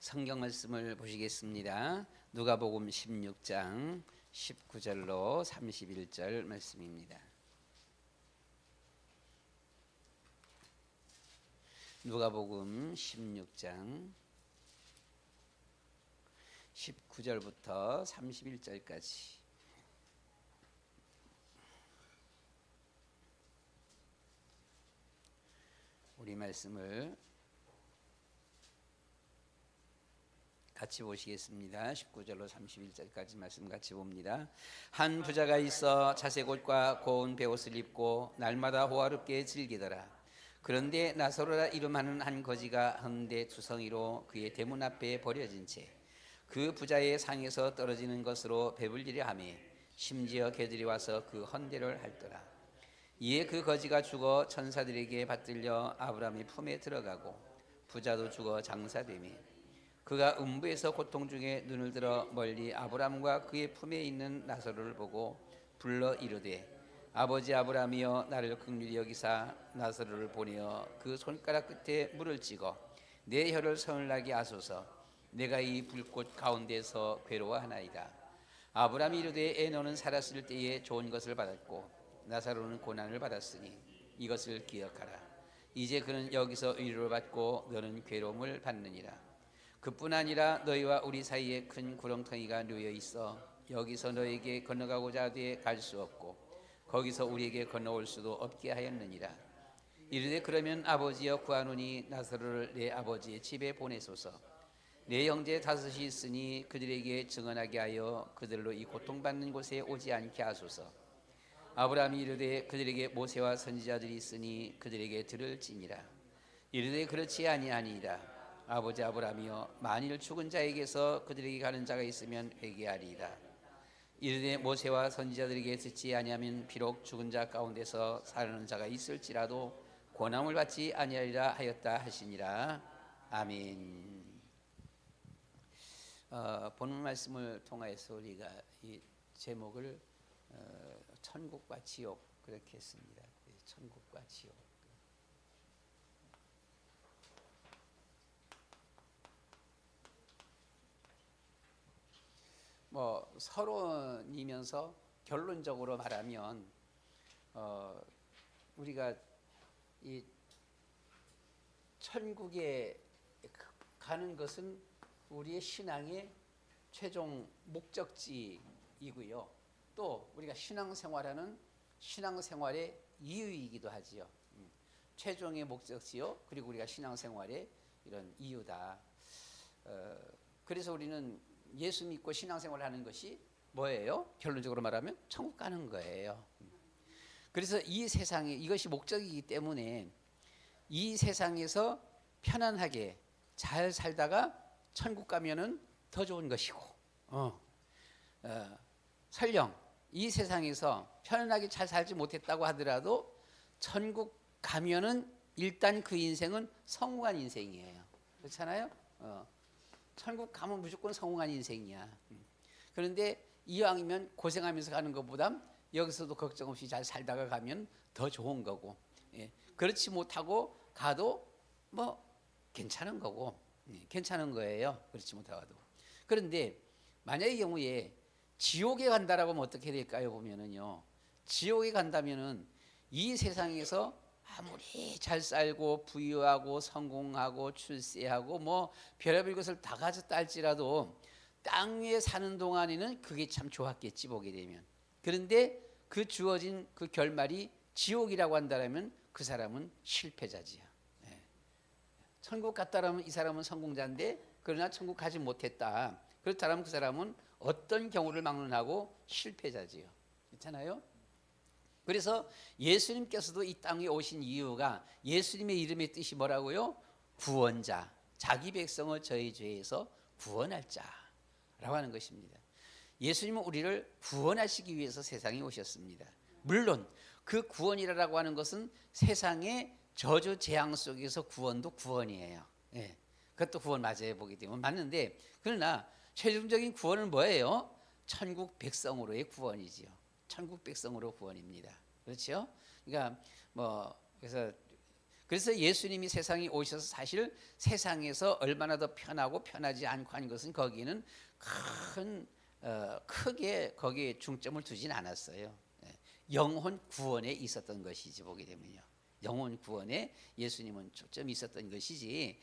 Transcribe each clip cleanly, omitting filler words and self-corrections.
성경 말씀을 보시겠습니다. 누가복음 16장 19절로 31절 말씀입니다. 누가복음 16장 19절부터 31절까지 우리 말씀을 같이 보시겠습니다. 19절로 31절까지 말씀 같이 봅니다. 한 부자가 있어 자색 옷과 고운 베옷을 입고 날마다 호화롭게 즐기더라. 그런데 나사로라 이름하는 한 거지가 헌데 투성이로 그의 대문 앞에 버려진 채 그 부자의 상에서 떨어지는 것으로 배불리려 하며 심지어 개들이 와서 그 헌대를 핥더라. 이에 그 거지가 죽어 천사들에게 받들려 아브라함의 품에 들어가고 부자도 죽어 장사되며 그가 음부에서 고통 중에 눈을 들어 멀리 아브라함과 그의 품에 있는 나사로를 보고 불러 이르되 아버지 아브라함이여 나를 긍휼히 여기사 나사로를 보내어 그 손가락 끝에 물을 찍어 내 혀를 서늘하게 하소서. 내가 이 불꽃 가운데서 괴로워하나이다. 아브라함이 이르되 너는 살았을 때에 좋은 것을 받았고 나사로는 고난을 받았으니 이것을 기억하라. 이제 그는 여기서 위로를 받고 너는 괴로움을 받느니라. 그뿐 아니라 너희와 우리 사이에 큰 구렁텅이가 놓여 있어 여기서 너에게 건너가고자 하되 갈 수 없고 거기서 우리에게 건너올 수도 없게 하였느니라. 이르되 그러면 아버지여 구하노니 나사로를 내 아버지의 집에 보내소서. 내 형제 다섯이 있으니 그들에게 증언하게 하여 그들로 이 고통받는 곳에 오지 않게 하소서. 아브라함이 이르되 그들에게 모세와 선지자들이 있으니 그들에게 들을지니라. 이르되 그렇지 아니하니이다. 아버지 아브라함이여 만일 죽은 자에게서 그들에게 가는 자가 있으면 회개하리이다. 이르되 모세와 선지자들에게 듣지 아니하면 비록 죽은 자 가운데서 살아나는 자가 있을지라도 고난을 받지 아니하리라 하였다 하시니라. 아멘. 본문 말씀을 통하여서 우리가 이 제목을 천국과 지옥 그렇게 했습니다. 천국과 지옥. 서론이면서 결론적으로 말하면 우리가 이 천국에 가는 것은 우리의 신앙의 최종 목적지이고요. 또 우리가 신앙생활하는 신앙생활의 이유이기도 하지요. 최종의 목적지요. 그리고 우리가 신앙생활의 이런 이유다. 그래서 우리는 예수 믿고 신앙생활하는 것이 뭐예요? 결론적으로 말하면 천국 가는 거예요. 그래서 이 세상에 이것이 목적이기 때문에 이 세상에서 편안하게 잘 살다가 천국 가면은 더 좋은 것이고, 설령 이 세상에서 편안하게 잘 살지 못했다고 하더라도 천국 가면은 일단 그 인생은 성공한 인생이에요. 그렇잖아요? 천국 가면 무조건 성공한 인생이야. 그런데 이왕이면 고생하면서 가는 것보다 여기서도 걱정 없이 잘 살다가 가면 더 좋은 거고, 그렇지 못하고 가도 뭐 괜찮은 거고, 괜찮은 거예요. 그렇지 못하고도. 그런데 만약의 경우에 지옥에 간다라고 하면 어떻게 될까요? 보면은요, 지옥에 간다면은 이 세상에서 아무리 잘 살고 부유하고 성공하고 출세하고 뭐 별의별 것을 다 가졌다 할지라도 땅 위에 사는 동안에는 그게 참 좋았겠지 보게 되면. 그런데 그 주어진 그 결말이 지옥이라고 한다면 그 사람은 실패자지요. 천국 갔다라면 이 사람은 성공자인데 그러나 천국 가지 못했다. 그렇다면 그 사람은 어떤 경우를 막론하고 실패자지요. 그렇잖아요? 그래서 예수님께서도 이 땅에 오신 이유가 예수님의 이름의 뜻이 뭐라고요? 구원자, 자기 백성을 저희 죄에서 구원할 자라고 하는 것입니다. 예수님은 우리를 구원하시기 위해서 세상에 오셨습니다. 물론 그 구원이라고 하는 것은 세상의 저주 재앙 속에서 구원도 구원이에요. 그것도 구원 맞아요. 보게 되면 맞는데, 그러나 최종적인 구원은 뭐예요? 천국 백성으로의 구원이지요. 천국 백성으로 구원입니다. 그렇죠? 그러니까 그래서 그래서 예수님이 세상에 오셔서 사실 세상에서 얼마나 더 편하고 편하지 않고 하는 것은 거기는 크게 거기에 중점을 두진 않았어요. 영혼 구원에 있었던 것이지, 보게 되면요. 영혼 구원에 예수님은 초점이 있었던 것이지,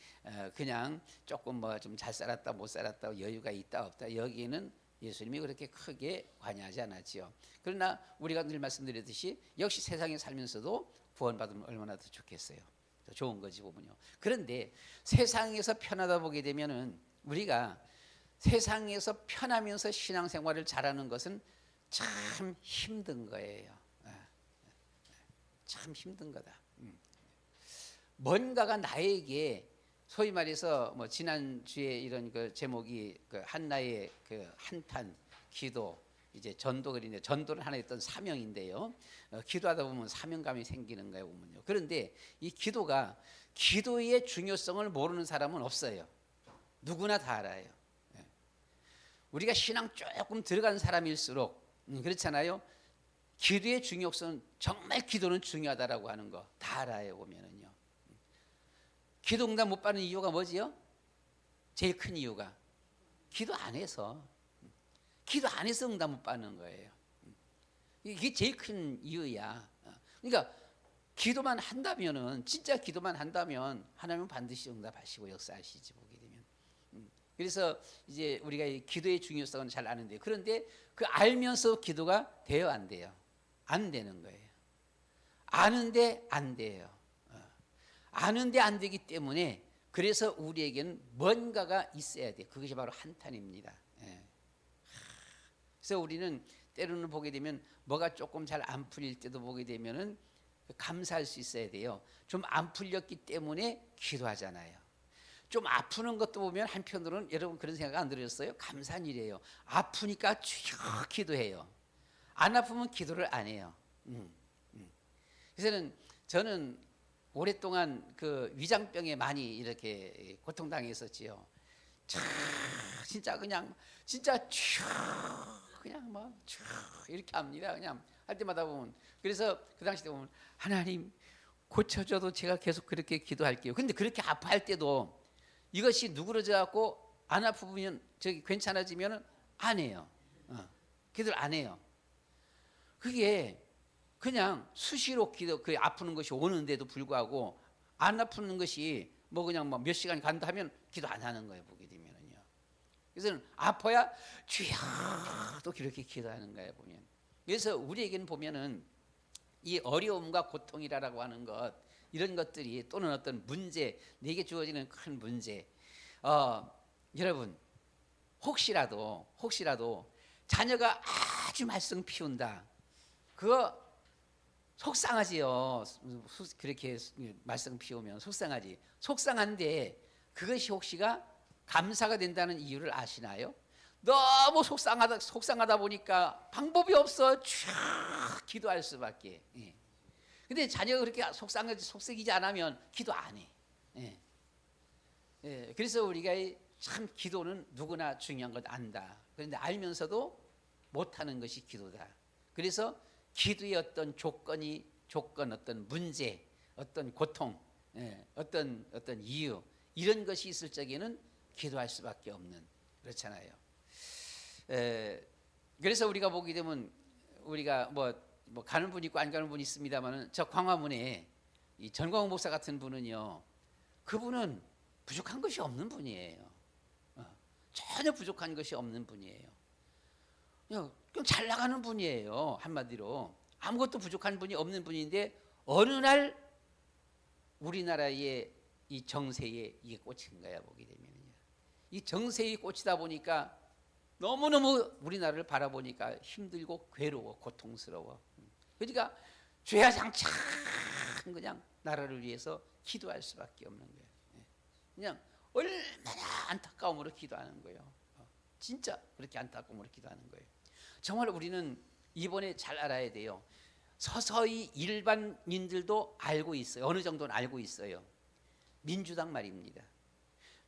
그냥 조금 뭐 좀 잘 살았다 못 살았다 여유가 있다 없다 여기에는 예수님이 그렇게 크게 관여하지 않았지요. 그러나 우리가 늘 말씀드렸듯이 역시 세상에 살면서도 구원받으면 얼마나 더 좋겠어요. 더 좋은 거지 보면요. 그런데 세상에서 편하다 보게 되면은 우리가 세상에서 편하면서 신앙생활을 잘하는 것은 참 힘든 거예요. 참 힘든 거다. 뭔가가 나에게 소위 말해서 뭐 지난 주에 이런 그 제목이 그 한나의 그 한탄 기도, 이제 전도 그린데, 전도는 하나의 어떤 사명인데요. 기도하다 보면 사명감이 생기는 거예요, 보면요. 그런데 이 기도가, 기도의 중요성을 모르는 사람은 없어요. 누구나 다 알아요. 우리가 신앙 조금 들어간 사람일수록 그렇잖아요. 기도의 중요성은, 정말 기도는 중요하다라고 하는 거 다 알아요, 보면은요. 기도 응답 못 받는 이유가 뭐지요? 제일 큰 이유가 기도 안 해서 응답 못 받는 거예요. 이게 제일 큰 이유야. 그러니까 기도만 한다면은, 진짜 기도만 한다면 하나님은 반드시 응답하시고 역사하시지, 보게 되면. 그래서 이제 우리가 이 기도의 중요성은 잘 아는데, 그런데 그 알면서 기도가 돼요, 안 돼요? 안 되는 거예요. 아는데 안 돼요. 아는데 안 되기 때문에, 그래서 우리에게는 뭔가가 있어야 돼. 그것이 바로 한탄입니다. 그래서 우리는 때로는 보게 되면 뭐가 조금 잘 안 풀릴 때도 보게 되면은 감사할 수 있어야 돼요. 좀 안 풀렸기 때문에 기도하잖아요. 좀 아프는 것도 보면 한편으로는, 여러분 그런 생각 안 들으셨어요? 감사한 일이에요. 아프니까 쭉 기도해요. 안 아프면 기도를 안 해요. 그래서 저는 오랫동안 그 위장병에 많이 이렇게 고통당했었지요. 진짜 그냥 진짜 쭉 그냥 뭐 쭉 이렇게 합니다. 그냥 할 때마다 보면, 그래서 그 당시 때 보면 하나님 고쳐줘도 제가 계속 그렇게 기도할게요. 근데 그렇게 아파할 때도 이것이 누그러져 갖고 안 아프면, 저기 괜찮아지면은 안 해요. 기도를 안 해요. 그게 그냥 수시로 기도, 그 아프는 것이 오는데도 불구하고 안 아프는 것이 뭐 그냥 뭐 몇 시간 간다 하면 기도 안 하는 거예요, 보게 되면은요. 그래서 아파야 주여 또 그렇게 기도하는 거예요, 보면. 그래서 우리에게는 보면은 이 어려움과 고통이라고 하는 것, 이런 것들이, 또는 어떤 문제, 내게 주어지는 큰 문제, 여러분 혹시라도 자녀가 아주 말썽 피운다, 그거 속상하지요. 그렇게 말썽 피우면 속상하지. 속상한데 그것이 혹시가 감사가 된다는 이유를 아시나요? 너무 속상하다 보니까 방법이 없어. 쭉 기도할 수밖에. 근데 자녀가 그렇게 속삭이지 않으면 기도 안 해. 그래서 우리가 참 기도는 누구나 중요한 것 안다. 그런데 알면서도 못하는 것이 기도다. 그래서 기도의 어떤 조건, 어떤 문제, 어떤 고통, 어떤 이유, 이런 것이 있을 적에는 기도할 수밖에 없는, 그렇잖아요. 그래서 우리가 보게 되면, 우리가 뭐 가는 분 있고 안 가는 분 있습니다만은, 저 광화문에 이 전광훈 목사 같은 분은요, 그분은 부족한 것이 없는 분이에요. 전혀 부족한 것이 없는 분이에요. 그냥 잘 나가는 분이에요. 한마디로 아무것도 부족한 분이 없는 분인데, 어느 날 우리나라의 이 정세에 이게 꽂힌 거야, 보게 되면요. 이 정세에 꽂히다 보니까 너무너무 우리나라를 바라보니까 힘들고 괴로워, 고통스러워. 그러니까 죄야장창 그냥 나라를 위해서 기도할 수밖에 없는 거예요. 그냥 얼마나 안타까움으로 기도하는 거예요. 진짜 그렇게 안타까움으로 기도하는 거예요. 정말 우리는 이번에 잘 알아야 돼요. 서서히 일반인들도 알고 있어요. 어느 정도는 알고 있어요. 민주당 말입니다.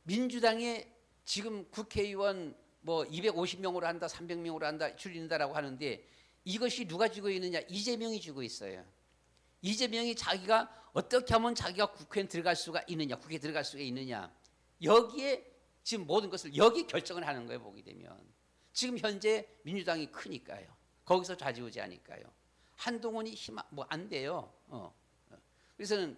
민주당의 지금 국회의원 뭐 250명으로 한다, 300명으로 한다, 줄인다라고 하는데, 이것이 누가 쥐고 있느냐? 이재명이 쥐고 있어요. 이재명이 자기가 어떻게 하면 자기가 국회에 들어갈 수가 있느냐, 국회에 들어갈 수가 있느냐, 여기에 지금 모든 것을 여기 결정을 하는 거예요. 보게 되면 지금 현재 민주당이 크니까요. 거기서 좌지우지하니까요. 한동훈이 뭐 안 돼요. 그래서는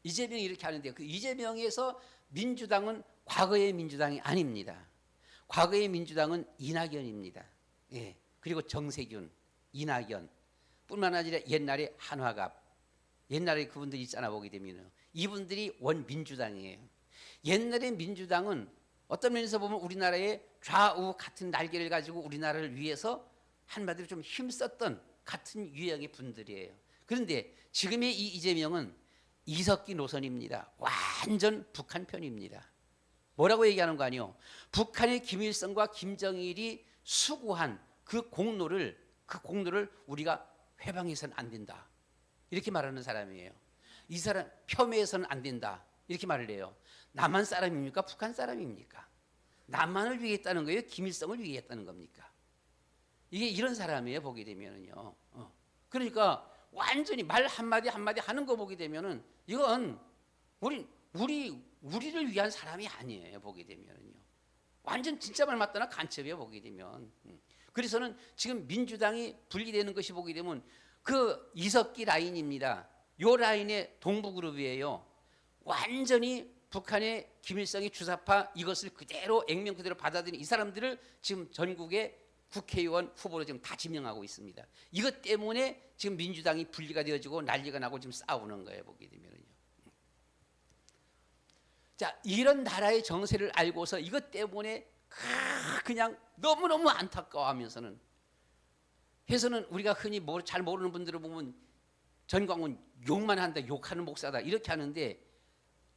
이재명이 이렇게 하는데, 그 이재명에서 민주당은 과거의 민주당이 아닙니다. 과거의 민주당은 이낙연입니다. 예. 그리고 정세균, 이낙연 뿐만 아니라 옛날에 한화갑, 옛날에 그분들 있잖아. 보게 되면 이분들이 원민주당이에요. 옛날에 민주당은 어떤 면에서 보면 우리나라의 좌우 같은 날개를 가지고 우리나라를 위해서 한마디로 좀 힘썼던 같은 유형의 분들이에요. 그런데 지금의 이 이재명은 이석기 노선입니다. 완전 북한 편입니다. 뭐라고 얘기하는 거 아니요? 북한의 김일성과 김정일이 수고한 그 공로를 우리가 회방해서는 안 된다. 이렇게 말하는 사람이에요. 이 사람 폄훼해서는 안 된다. 이렇게 말을 해요. 남한 사람입니까? 북한 사람입니까? 남한을 위해 했다는 거예요? 김일성을 위해 했다는 겁니까? 이게 이런 사람이에요. 보게 되면은요. 그러니까 완전히 말 한마디 한마디 하는 거 보게 되면은 이건 우리를 위한 사람이 아니에요. 보게 되면은요. 완전 진짜 말 맞다나 간첩이에요. 보게 되면. 그래서는 지금 민주당이 분리되는 것이 보게 되면 그 이석기 라인입니다. 요 라인의 동부그룹이에요. 완전히 북한의 김일성의 주사파 이것을 그대로 액면 그대로 받아들인 이 사람들을 지금 전국의 국회의원 후보로 지금 다 지명하고 있습니다. 이것 때문에 지금 민주당이 분리가 되어지고 난리가 나고 지금 싸우는 거예요. 보게 되면요. 자, 이런 나라의 정세를 알고서 이것 때문에 그냥 너무너무 안타까워하면서는 해서는 우리가 흔히 잘 모르는 분들을 보면 전광훈 욕만 한다, 욕하는 목사다 이렇게 하는데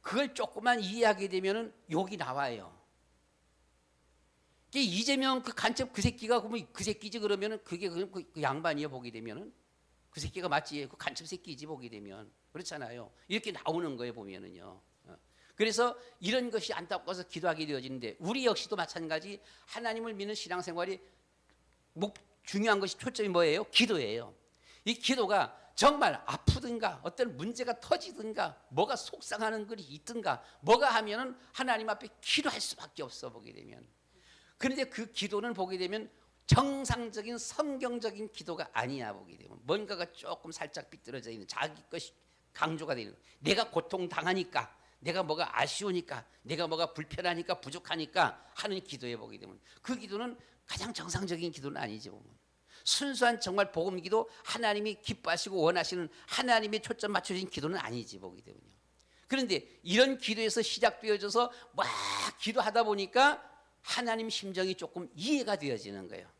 그걸 조금만 이해하게 되면은 욕이 나와요. 이재명 그 간첩 그 새끼가 그러면 그 새끼지 그러면은 그게 그 양반이요. 보게 되면은 그 새끼가 맞지, 그 간첩 새끼지. 보게 되면 그렇잖아요. 이렇게 나오는 거예요. 보면은요. 그래서 이런 것이 안타까워서 기도하게 되어지는데 우리 역시도 마찬가지 하나님을 믿는 신앙생활이 중요한 것이 초점이 뭐예요? 기도예요. 이 기도가 정말 아프든가 어떤 문제가 터지든가 뭐가 속상하는 글이 있든가 뭐가 하면은 하나님 앞에 기도할 수밖에 없어. 보게 되면. 그런데 그 기도는 보게 되면 정상적인 성경적인 기도가 아니야. 보게 되면 뭔가가 조금 살짝 삐뚤어져 있는 자기 것이 강조가 되는, 내가 고통당하니까, 내가 뭐가 아쉬우니까, 내가 뭐가 불편하니까, 부족하니까 하는 기도에 보게 되면 그 기도는 가장 정상적인 기도는 아니지. 보면 순수한 정말 복음기도, 하나님이 기뻐하시고 원하시는 하나님의 초점 맞춰진 기도는 아니지. 보게 되면요. 그런데 이런 기도에서 시작되어져서 막 기도하다 보니까 하나님 심정이 조금 이해가 되어지는 거예요.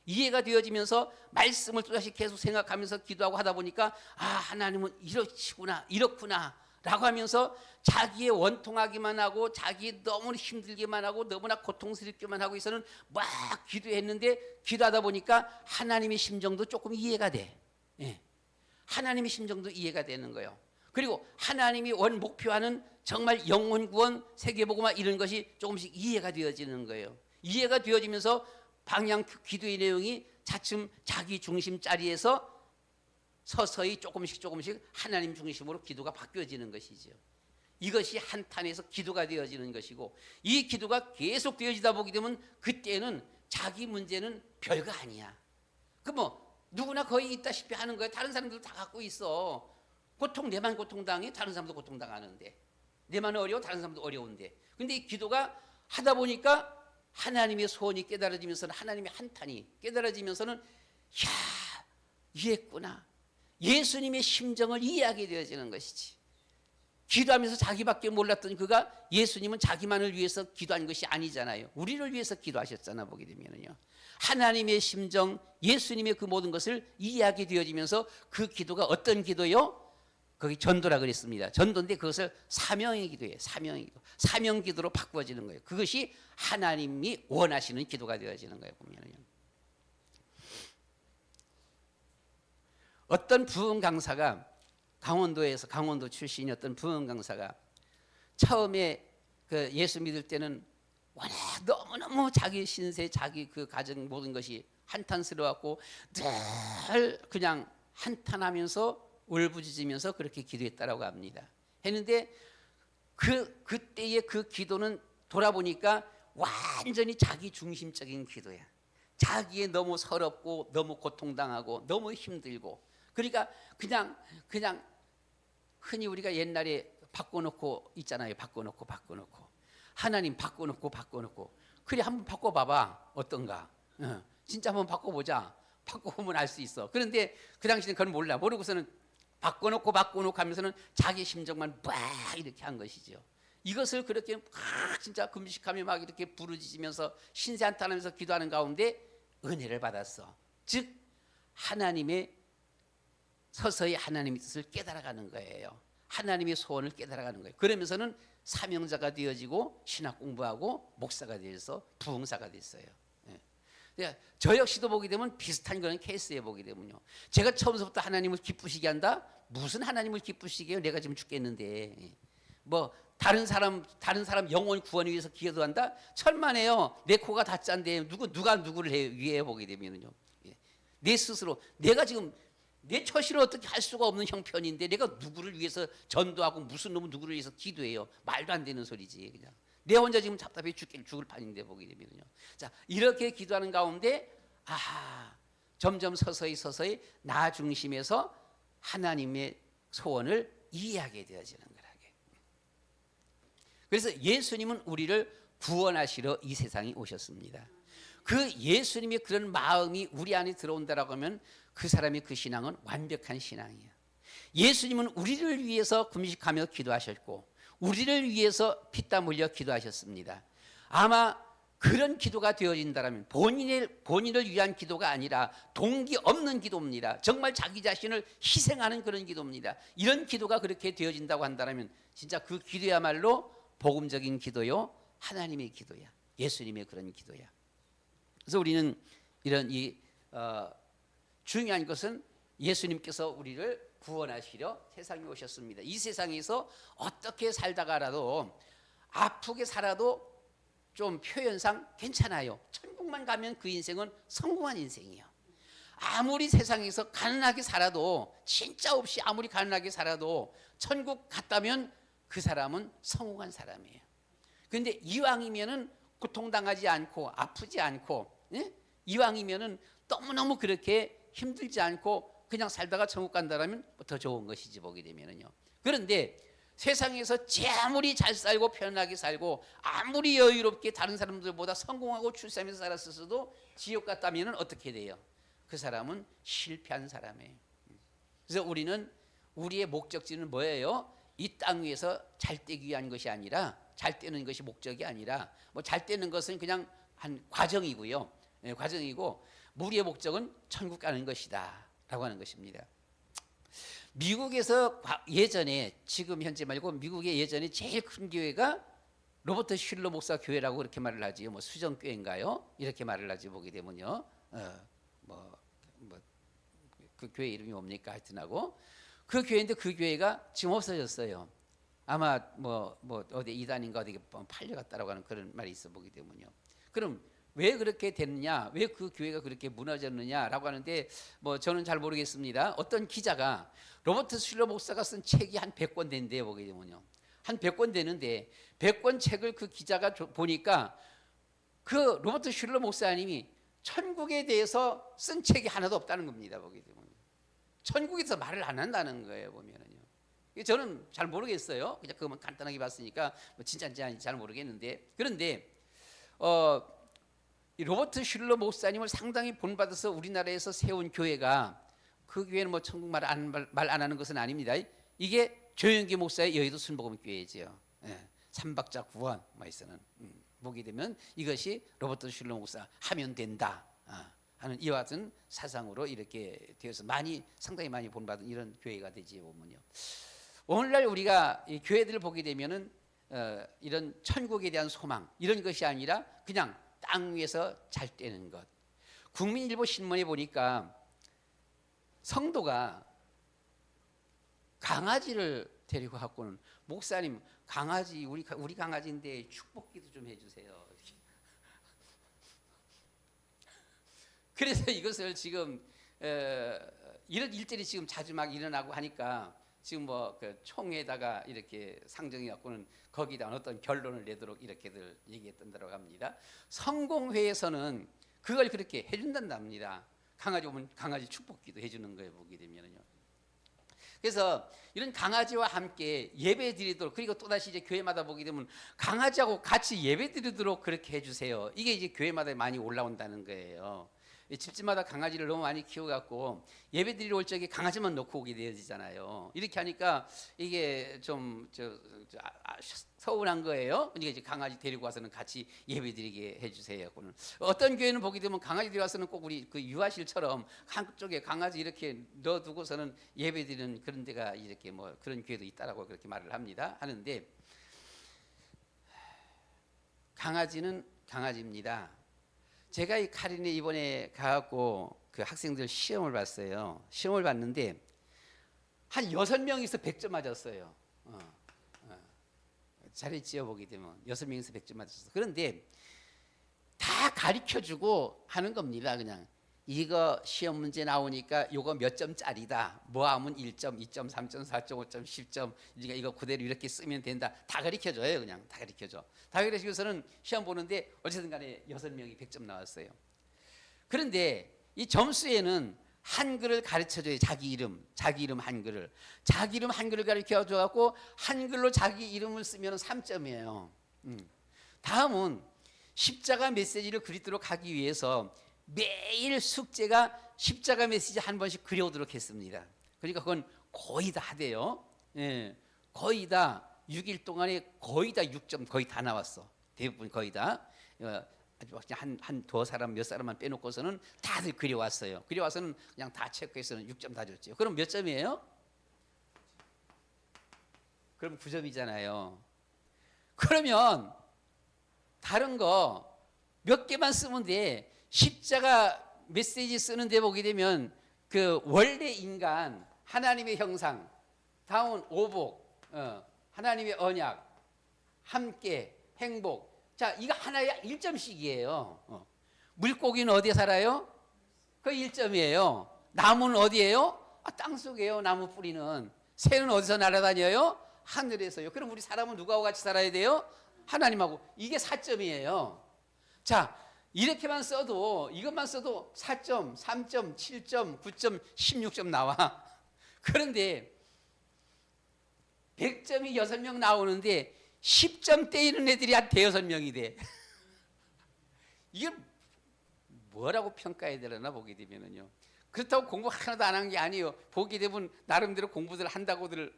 이해가 되어지면서 말씀을 또다시 계속 생각하면서 기도하고 하다 보니까 하나님은 이러시구나, 이렇구나 라고 하면서 자기의 원통하기만 하고 자기 너무 힘들기만 하고 너무나 고통스럽기만 하고 있어는 막 기도했는데 기도하다 보니까 하나님의 심정도 조금 이해가 돼. 하나님의 심정도 이해가 되는 거예요. 그리고 하나님이 원 목표하는 정말 영혼 구원, 세계복음화 이런 것이 조금씩 이해가 되어지는 거예요. 이해가 되어지면서 방향 기도의 내용이 차츰 자기 중심 자리에서 서서히 조금씩 하나님 중심으로 기도가 바뀌어지는 것이죠. 이것이 한탄에서 기도가 되어지는 것이고, 이 기도가 계속 되어지다 보게 되면 그때는 자기 문제는 별거 아니야. 그 누구나 거의 있다시피 하는 거야. 다른 사람들도 다 갖고 있어. 내만 고통당해, 다른 사람도 고통당하는데. 내만 어려워, 다른 사람도 어려운데. 근데 이 기도가 하다 보니까 하나님의 소원이 깨달아지면서는, 하나님의 한탄이 깨달아지면서는 이해했구나. 예수님의 심정을 이해하게 되어지는 것이지. 기도하면서 자기밖에 몰랐던 그가 예수님은 자기만을 위해서 기도한 것이 아니잖아요. 우리를 위해서 기도하셨잖아. 보게 되면요. 하나님의 심정, 예수님의 그 모든 것을 이해하게 되어지면서 그 기도가 어떤 기도요? 거기 전도라 그랬습니다. 전도인데 그것을 사명의 기도예요. 사명의 기도. 사명 기도로 바꾸어지는 거예요. 그것이 하나님이 원하시는 기도가 되어지는 거예요. 보면요. 어떤 부흥 강사가 강원도 출신이었던 부흥 강사가 처음에 그 예수 믿을 때는 워낙 너무너무 자기 신세, 자기 그 가정 모든 것이 한탄스러웠고 늘 그냥 한탄하면서 울부짖으면서 그렇게 기도했다라고 합니다. 했는데 그때의 그 기도는 돌아보니까 완전히 자기 중심적인 기도야. 자기에 너무 서럽고 너무 고통당하고 너무 힘들고, 그러니까 그냥 흔히 우리가 옛날에 바꿔놓고 있잖아요. 바꿔놓고 하나님 바꿔놓고 그래 한번 바꿔봐봐 어떤가. 진짜 한번 바꿔보자. 바꿔보면 알 수 있어. 그런데 그 당시에는 그건 모르고서는 바꿔놓고 하면서는 자기 심정만 막 이렇게 한 것이죠. 이것을 그렇게 막 진짜 금식하며 막 이렇게 부르짖으면서 신세한탄하면서 기도하는 가운데 은혜를 받았어. 즉 하나님의 서서히 하나님의 뜻을 깨달아가는 거예요. 하나님의 소원을 깨달아가는 거예요. 그러면서는 사명자가 되어지고 신학 공부하고 목사가 되어서 부흥사가 됐어요. 저 역시도 보게 되면 비슷한 그런 케이스에 보게 되면요, 제가 처음부터 하나님을 기쁘시게 한다? 무슨 하나님을 기쁘시게 해요? 내가 지금 죽겠는데. 뭐 다른 사람 영혼 구원을 위해서 기도한다? 천만에요. 내 코가 다 짠데 누가 누구를 위해 보게 되면요, 내 스스로 내가 지금 내 처신을 어떻게 할 수가 없는 형편인데 내가 누구를 위해서 전도하고 무슨 놈은 누구를 위해서 기도해요? 말도 안 되는 소리지. 그냥 내 혼자 지금 답답해 죽을 판인데 보게 되면요. 자, 이렇게 기도하는 가운데 점점 서서히 나 중심에서 하나님의 소원을 이해하게 되어지는 거라게. 그래서 예수님은 우리를 구원하시러 이 세상에 오셨습니다. 그 예수님의 그런 마음이 우리 안에 들어온다라고 하면 그 사람의 그 신앙은 완벽한 신앙이에요. 예수님은 우리를 위해서 금식하며 기도하셨고 우리를 위해서 피땀 흘려 기도하셨습니다. 아마 그런 기도가 되어진다면 본인을 위한 기도가 아니라 동기 없는 기도입니다. 정말 자기 자신을 희생하는 그런 기도입니다. 이런 기도가 그렇게 되어진다고 한다면 진짜 그 기도야말로 복음적인 기도요, 하나님의 기도야, 예수님의 그런 기도야. 그래서 우리는 이런 중요한 것은 예수님께서 우리를 구원하시려 세상에 오셨습니다. 이 세상에서 어떻게 살다가라도 아프게 살아도 좀 표현상 괜찮아요. 천국만 가면 그 인생은 성공한 인생이에요. 아무리 세상에서 가난하게 살아도, 진짜 없이 아무리 가난하게 살아도 천국 갔다면 그 사람은 성공한 사람이에요. 그런데 이왕이면은 고통당하지 않고 아프지 않고, 이왕이면은 너무너무 그렇게 힘들지 않고 그냥 살다가 천국 간다라면 더 좋은 것이지 보게 되면은요. 그런데 세상에서 아무리 잘 살고 편하게 살고 아무리 여유롭게 다른 사람들보다 성공하고 출세하면서 살았어도 지옥 갔다면은 어떻게 돼요? 그 사람은 실패한 사람이에요. 그래서 우리는 우리의 목적지는 뭐예요? 이 땅 위에서 잘 되기 위한 것이 아니라, 잘 되는 것이 목적이 아니라, 뭐 잘 되는 것은 그냥 한 과정이고요. 과정이고 우리의 목적은 천국 가는 것이다 라고 하는 것입니다. 미국에서 예전에, 지금 현재 말고 미국의 예전에 제일 큰 교회가 로버트 슐러 목사 교회라고 그렇게 말을 하지요. 뭐 수정교회인가요? 이렇게 말을 하지 보게 되면요. 그 교회 이름이 뭡니까? 하여튼하고 그 교회인데 그 교회가 지금 없어졌어요. 아마 뭐 어디 이단인가 어디 팔려갔다라고 하는 그런 말이 있어 보게 되면요. 그럼 왜 그렇게 됐느냐? 왜 그 교회가 그렇게 무너졌느냐라고 하는데 뭐 저는 잘 모르겠습니다. 어떤 기자가 로버트 슐러 목사가 쓴 책이 한 100권 된대요. 보게 되면요. 한 100권 되는데 100권 책을 그 기자가 보니까 그 로버트 슐러 목사님이 천국에 대해서 쓴 책이 하나도 없다는 겁니다. 보게 되면 천국에서 말을 안 한다는 거예요. 보면은요. 저는 잘 모르겠어요. 그냥 그것만 간단하게 봤으니까 뭐 진짜인지 아닌지 잘 모르겠는데, 그런데 이 로버트 슐러 목사님을 상당히 본받아서 우리나라에서 세운 교회가, 그 교회는 뭐 천국 말 안 하는 것은 아닙니다. 이게 조영기 목사의 여의도 순복음교회지요. 삼박자 구원 말씀은 보게 되면 이것이 로버트 슐러 목사 하면 된다 하는 이와 같은 사상으로 이렇게 되어서 상당히 많이 본받은 이런 교회가 되지 보면요. 오늘날 우리가 이 교회들을 보게 되면은 이런 천국에 대한 소망 이런 것이 아니라 그냥 땅 위에서 잘 되는 것. 국민일보 신문에 보니까 성도가 강아지를 데리고 갖고는, 목사님 강아지 우리 강아지인데 축복기도 좀 해주세요. 그래서 이것을 지금 이런 일들이 지금 자주 막 일어나고 하니까 지금 뭐 그 총회에다가 이렇게 상정해 갖고는 거기다 어떤 결론을 내도록 이렇게들 얘기했던다고 합니다. 성공회에서는 그걸 그렇게 해준단답니다. 강아지 오면 강아지 축복기도 해주는 거예요. 보게 되면은요. 그래서 이런 강아지와 함께 예배 드리도록, 그리고 또다시 이제 교회마다 보게 되면 강아지하고 같이 예배 드리도록 그렇게 해주세요. 이게 이제 교회마다 많이 올라온다는 거예요. 집집마다 강아지를 너무 많이 키워갖고 예배 드리러 올 적에 강아지만 놓고 오게 되어지잖아요. 이렇게 하니까 이게 좀 서운한 거예요. 그러니까 이제 강아지 데리고 와서는 같이 예배 드리게 해주세요. 어떤 교회는 보게 되면 강아지 데리고 와서는 꼭 우리 그 유아실처럼 한쪽에 강아지 이렇게 넣어두고서는 예배 드리는 그런 데가 이렇게 뭐 그런 교회도 있다라고 그렇게 말을 합니다. 하는데 강아지는 강아지입니다. 제가 이 카린에 이번에 가갖고 그 학생들 시험을 봤어요. 시험을 봤는데 한 6명이서 100점 맞았어요. 잘했지요. 보게 되면 6명이서 100점 맞았어. 그런데 다 가르쳐주고 하는 겁니다. 그냥 이거 시험 문제 나오니까 이거 몇 점짜리다. 뭐 하면 1점, 2점, 3점, 4점, 5점, 10점. 그러니까 이거 그대로 이렇게 쓰면 된다. 다 가르쳐줘요. 그냥 다 가르쳐줘. 다 가르쳐줘서는 시험 보는데 어쨌든 간에 6명이 100점 나왔어요. 그런데 이 점수에는 한글을 가르쳐줘요. 자기 이름 한글을. 자기 이름 한글을 가르쳐줘갖고 한글로 자기 이름을 쓰면 3점이에요. 다음은 십자가 메시지를 그리도록 하기 위해서 매일 숙제가 십자가 메시지 한 번씩 그려오도록 했습니다. 그러니까 그건 거의 다 하대요. 예, 거의 다 6일 동안에 거의 다 6점 거의 다 나왔어. 대부분 거의 다. 한 두 사람 몇 사람만 빼놓고서는 다들 그려왔어요. 그려와서는 그냥 다 체크해서는 6점 다 줬죠. 그럼 몇 점이에요? 그럼 9점이잖아요. 그러면 다른 거 몇 개만 쓰면 돼. 십자가 메시지 쓰는데 보게 되면 그 원래 인간, 하나님의 형상, 다음은 오복, 하나님의 언약, 함께, 행복. 자, 이거 하나에 1점씩이에요. 물고기는 어디에 살아요? 그 1점이에요. 나무는 어디예요? 땅 속이에요. 나무 뿌리는. 새는 어디서 날아다녀요? 하늘에서요. 그럼 우리 사람은 누구하고 같이 살아야 돼요? 하나님하고. 이게 4점이에요. 자, 이렇게만 써도, 이것만 써도 4점, 3점, 7점, 9점, 16점 나와. 그런데 100점이 6명 나오는데 10점 떼이는 애들이 한 대여섯 명이 돼. 이게 뭐라고 평가해야 되려나 보게 되면은요. 그렇다고 공부 하나도 안 한 게 아니에요. 보게 되면 나름대로 공부들 한다고들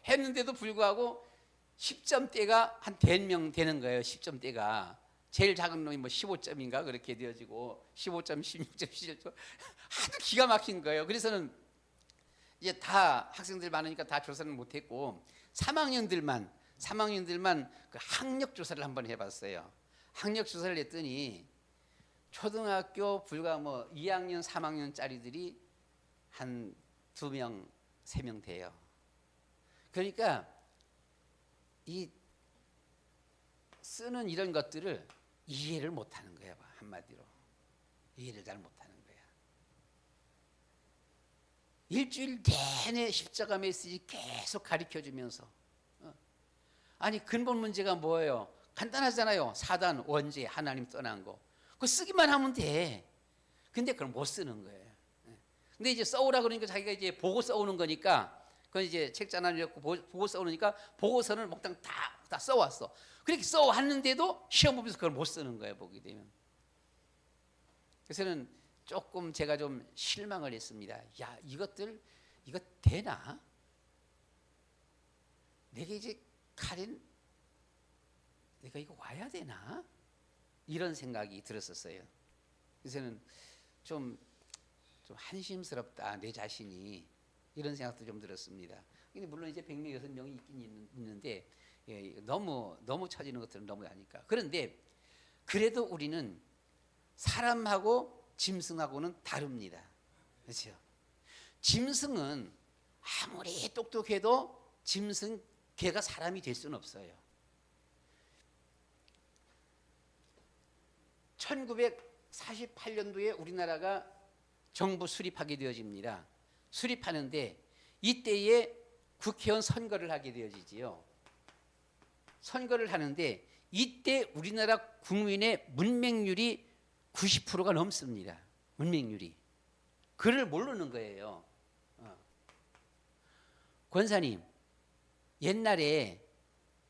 했는데도 불구하고 10점대가 한 100명 되는 거예요. 10점대가. 제일 작은 놈이 뭐 15점인가 그렇게 되어지고 15점, 16점, 17점 하도 기가 막힌 거예요. 그래서는 이제 다 학생들 많으니까 다 조사는 못했고 3학년들만 그 학력 조사를 한번 해봤어요. 학력 조사를 했더니 초등학교 불과 뭐 2학년, 3학년짜리들이 한 2명, 3명 돼요. 그러니까 이 쓰는 이런 것들을 이해를 못하는 거야. 한마디로 이해를 잘 못하는 거야. 일주일 내내 십자가 메시지 계속 가르쳐주면서 아니 근본 문제가 뭐예요? 간단하잖아요. 사단, 원죄, 하나님 떠난 거. 그거 쓰기만 하면 돼. 근데 그걸 못 쓰는 거예요. 근데 이제 써오라 그러니까 자기가 이제 보고 써오는 거니까 그건 이제 책자 하나 읽고 보고 써오니까 보고서는 목당 다 써왔어. 그렇게 써왔는데도 시험 보면서 그걸 못 쓰는 거예요. 보게 되면. 그래서는 조금 제가 좀 실망을 했습니다. 야, 이거 되나? 내가 이제 카린 내가 이거 와야 되나? 이런 생각이 들었었어요. 그래서는 좀 한심스럽다 내 자신이 이런 생각도 좀 들었습니다. 근데 물론 이제 100명 6명이 있긴 있는데 너무 처지는 것들은 너무 아니까. 그런데 그래도 우리는 사람하고 짐승하고는 다릅니다. 그렇죠? 짐승은 아무리 똑똑해도 걔가 사람이 될 수는 없어요. 1948년도에 우리나라가 정부 수립하게 되어집니다. 수립하는데 이때에 국회의원 선거를 하게 되어지지요. 선거를 하는데 이때 우리나라 국민의 문맹률이 90%가 넘습니다. 문맹률이. 그를 모르는 거예요. 권사님, 옛날에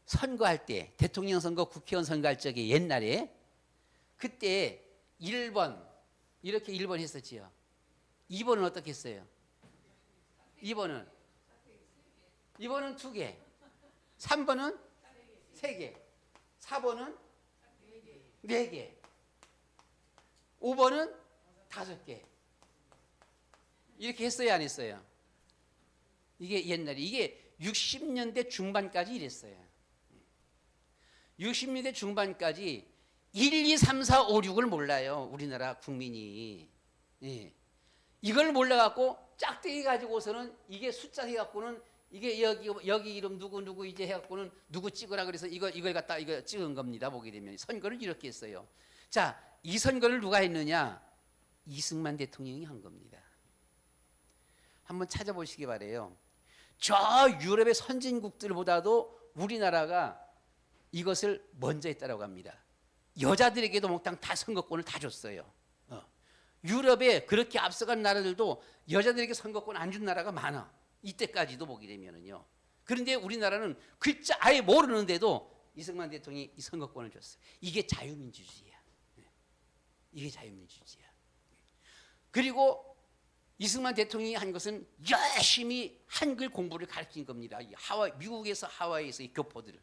선거할 때, 대통령 선거, 국회의원 선거할 적에 옛날에 그때 1번 이렇게 1번 했었지요. 2번은 어떻게 했어요? 2번은 2개, 3번은 3개, 4번은 4개, 5번은 5개. 이렇게 했어요, 안 했어요? 이게 옛날에, 이게 60년대 중반까지 이랬어요. 60년대 중반까지 1, 2, 3, 4, 5, 6을 몰라요, 우리나라 국민이. 예. 이걸 몰라갖고 짝대기 가지고서는 이게 숫자 해갖고는 이게 여기 이름 누구 이제 해갖고는 누구 찍으라 그래서 이걸 갖다 이거 찍은 겁니다. 보게 되면 선거를 이렇게 했어요. 자, 이 선거를 누가 했느냐? 이승만 대통령이 한 겁니다. 한번 찾아보시기 바래요. 저 유럽의 선진국들보다도 우리나라가 이것을 먼저 했다라고 합니다. 여자들에게도 몽땅 다 선거권을 다 줬어요. 유럽에 그렇게 앞서간 나라들도 여자들에게 선거권 안 준 나라가 많아. 이때까지도 보게 되면은요. 그런데 우리나라는 글자 아예 모르는데도 이승만 대통령이 이 선거권을 줬어요. 이게 자유민주주의야. 이게 자유민주주의야. 그리고 이승만 대통령이 한 것은 열심히 한글 공부를 가르친 겁니다. 미국에서 하와이에서 이 교포들을.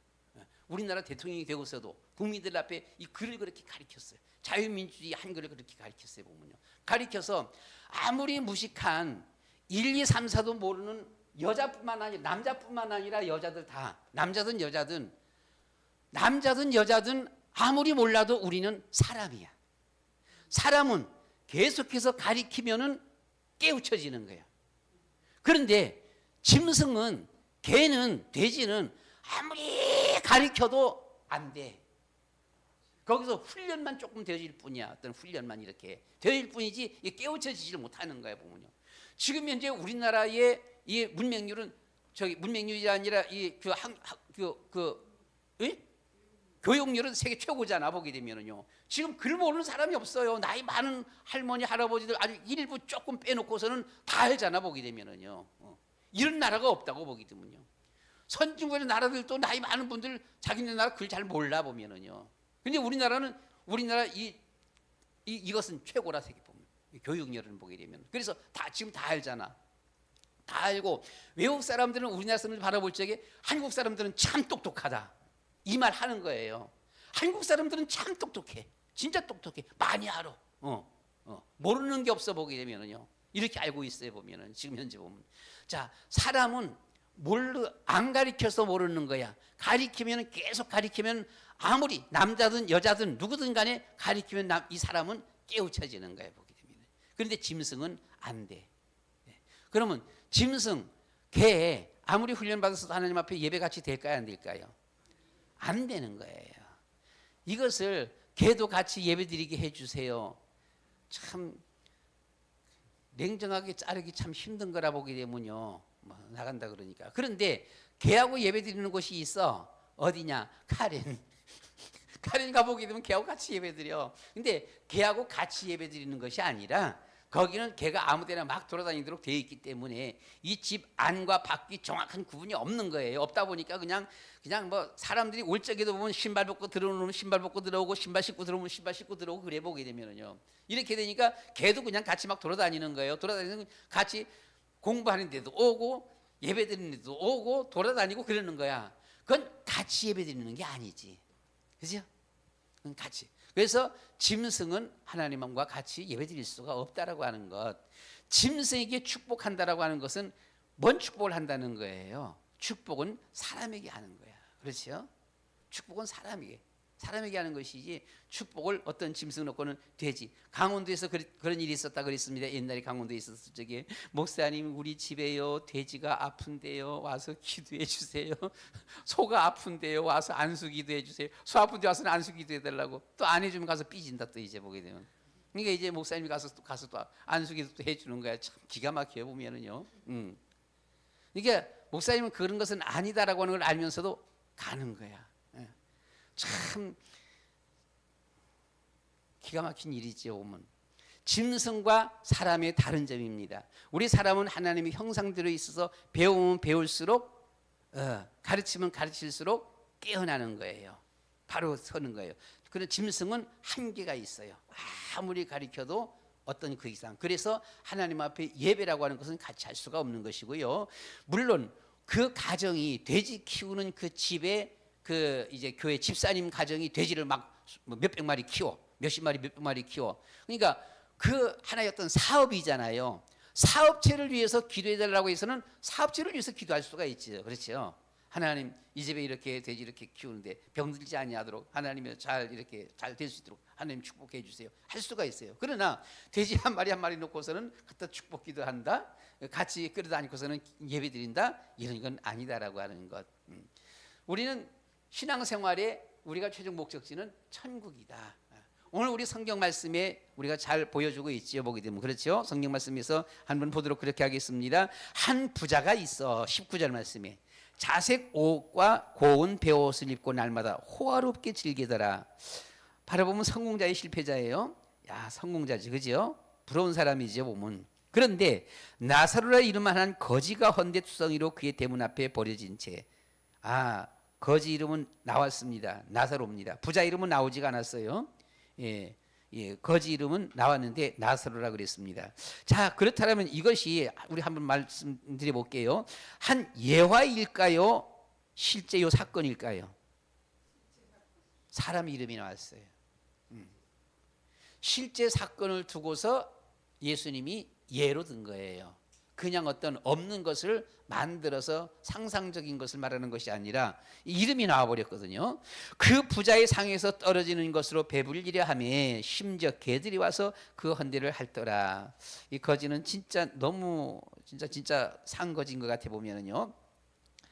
우리나라 대통령이 되고서도 국민들 앞에 이 글을 그렇게 가르쳤어요. 자유민주주의 한글을 그렇게 가르쳤어요. 보면요. 가르쳐서 아무리 무식한 1, 2, 3, 4도 모르는 여자뿐만 아니라 남자뿐만 아니라 여자들 다 남자든 여자든 아무리 몰라도 우리는 사람이야. 사람은 계속해서 가리키면은 깨우쳐지는 거야. 그런데 짐승은, 개는, 돼지는 아무리 가리켜도 안 돼. 거기서 훈련만 조금 되어질 뿐이야. 어떤 훈련만 이렇게 되어질 뿐이지 깨우쳐지질 못하는 거야. 보면요. 지금 현재 우리나라의 이 문맹률은 문맹률이 아니라 교육률은 세계 최고잖아. 보게 되면은요. 지금 글 모르는 사람이 없어요. 나이 많은 할머니 할아버지들 아주 일부 조금 빼놓고서는 다 알잖아. 보게 되면은요. 이런 나라가 없다고 보게 되면요. 선진국의 나라들도 나이 많은 분들 자기네 나라 글 잘 몰라 보면은요. 근데 우리나라 이것은 최고라 세계 보면 교육열을 보게 되면 그래서 지금 다 알잖아. 다 알고 외국 사람들은 우리나라 사람들 바라볼 적에 한국 사람들은 참 똑똑하다 이 말 하는 거예요. 한국 사람들은 참 똑똑해. 진짜 똑똑해. 많이 알아. 모르는 게 없어 보게 되면은요. 이렇게 알고 있어요 보면은 지금 현재 보면 자 사람은 안 가리켜서 모르는 거야. 가리키면 계속 가리키면 아무리 남자든 여자든 누구든 간에 가리키면 이 사람은 깨우쳐지는 거야 보게 되면. 그런데 짐승은 안 돼. 그러면 짐승, 개 아무리 훈련받아서 하나님 앞에 예배같이 될까요 안 될까요? 안 되는 거예요. 이것을 개도 같이 예배드리게 해주세요. 참 냉정하게 자르기 참 힘든 거라 보게 되면요. 나간다 그러니까. 그런데 개하고 예배드리는 곳이 있어. 어디냐? 카렌 가보게 되면 개하고 같이 예배드려. 근데 개하고 같이 예배드리는 것이 아니라 거기는 개가 아무데나 막 돌아다니도록 되어 있기 때문에 이 집 안과 밖이 정확한 구분이 없는 거예요. 없다 보니까 그냥 뭐 사람들이 올 적에도 보면 신발 벗고 들어오면 신발 벗고 들어오고 신발 신고 들어오면 신발 신고 들어오고 그래 보게 되면은요. 이렇게 되니까 개도 그냥 같이 막 돌아다니는 거예요. 돌아다니는 같이 공부하는 데도 오고 예배 드리는 데도 오고 돌아다니고 그러는 거야. 그건 같이 예배 드리는 게 아니지. 그죠? 그건 같이. 그래서 짐승은 하나님과 같이 예배 드릴 수가 없다라고 하는 것. 짐승에게 축복한다라고 하는 것은 뭔 축복을 한다는 거예요? 축복은 사람에게 하는 거야. 그렇죠? 축복은 사람에게 하는 것이지 축복을 어떤 짐승 놓고는 돼지. 강원도에서 그런 일이 있었다 그랬습니다. 옛날에 강원도에 있었을 적에 목사님 우리 집에요 돼지가 아픈데요 와서 기도해 주세요. 소가 아픈데요 와서 안수 기도해 주세요. 소 아픈데 와서는 안수 기도해 달라고 또 안 해주면 가서 삐진다 또 이제 보게 되면 그러니까 이제 목사님이 가서 또 안수기도 또 해주는 거야. 참 기가 막혀 보면은요. 그러니까 목사님은 그런 것은 아니다라고 하는 걸 알면서도 가는 거야. 예. 참 기가 막힌 일이지요. 보면 짐승과 사람의 다른 점입니다. 우리 사람은 하나님의 형상대로 있어서 배우면 배울수록 가르치면 가르칠수록 깨어나는 거예요. 바로 서는 거예요. 그런데 짐승은 한계가 있어요. 아무리 가르쳐도 어떤 그 이상. 그래서 하나님 앞에 예배라고 하는 것은 같이 할 수가 없는 것이고요. 물론 그 가정이 돼지 키우는 그 집에 그 이제 교회 집사님 가정이 돼지를 막 몇백 마리 키워, 몇십 마리, 몇백 마리 키워. 그러니까 그 하나의 어떤 사업이잖아요. 사업체를 위해서 기도해 달라고 해서는 사업체를 위해서 기도할 수가 있죠. 그렇죠? 하나님 이 집에 이렇게 돼지 이렇게 키우는데 병들지 아니하도록 하나님이 잘 이렇게 잘 될 수 있도록 하나님 축복해 주세요. 할 수가 있어요. 그러나 돼지 한 마리 한 마리 놓고서는 갖다 축복 기도한다. 같이 끌어다니고서는 예배 드린다. 이런 건 아니다라고 하는 것. 우리는 신앙생활에 우리가 최종 목적지는 천국이다. 오늘 우리 성경 말씀에 우리가 잘 보여주고 있지요. 보게 되면 그렇죠. 성경 말씀에서 한번 보도록 그렇게 하겠습니다. 한 부자가 있어. 19절 말씀에 자색 옷과 고운 베옷을 입고 날마다 호화롭게 즐기더라. 바라보면 성공자의 실패자예요. 야, 성공자지, 그죠? 부러운 사람이죠, 보면. 그런데 나사로라 이름만 한 거지가 헌데 투성이로 그의 대문 앞에 버려진 채. 거지 이름은 나왔습니다. 나사로입니다. 부자 이름은 나오지가 않았어요. 거지 이름은 나왔는데 나사로라 그랬습니다. 자, 그렇다면 이것이 우리 한번 말씀드려 볼게요. 한 예화일까요? 실제 요 사건일까요? 사람 이름이 나왔어요. 실제 사건을 두고서 예수님이 예로 든 거예요. 그냥 어떤 없는 것을 만들어서 상상적인 것을 말하는 것이 아니라 이름이 나와버렸거든요. 그 부자의 상에서 떨어지는 것으로 배불리려 하며 심지어 개들이 와서 그 헌대를 핥더라. 이 거지는 진짜 너무 진짜 상거지인 것 같아 보면은요.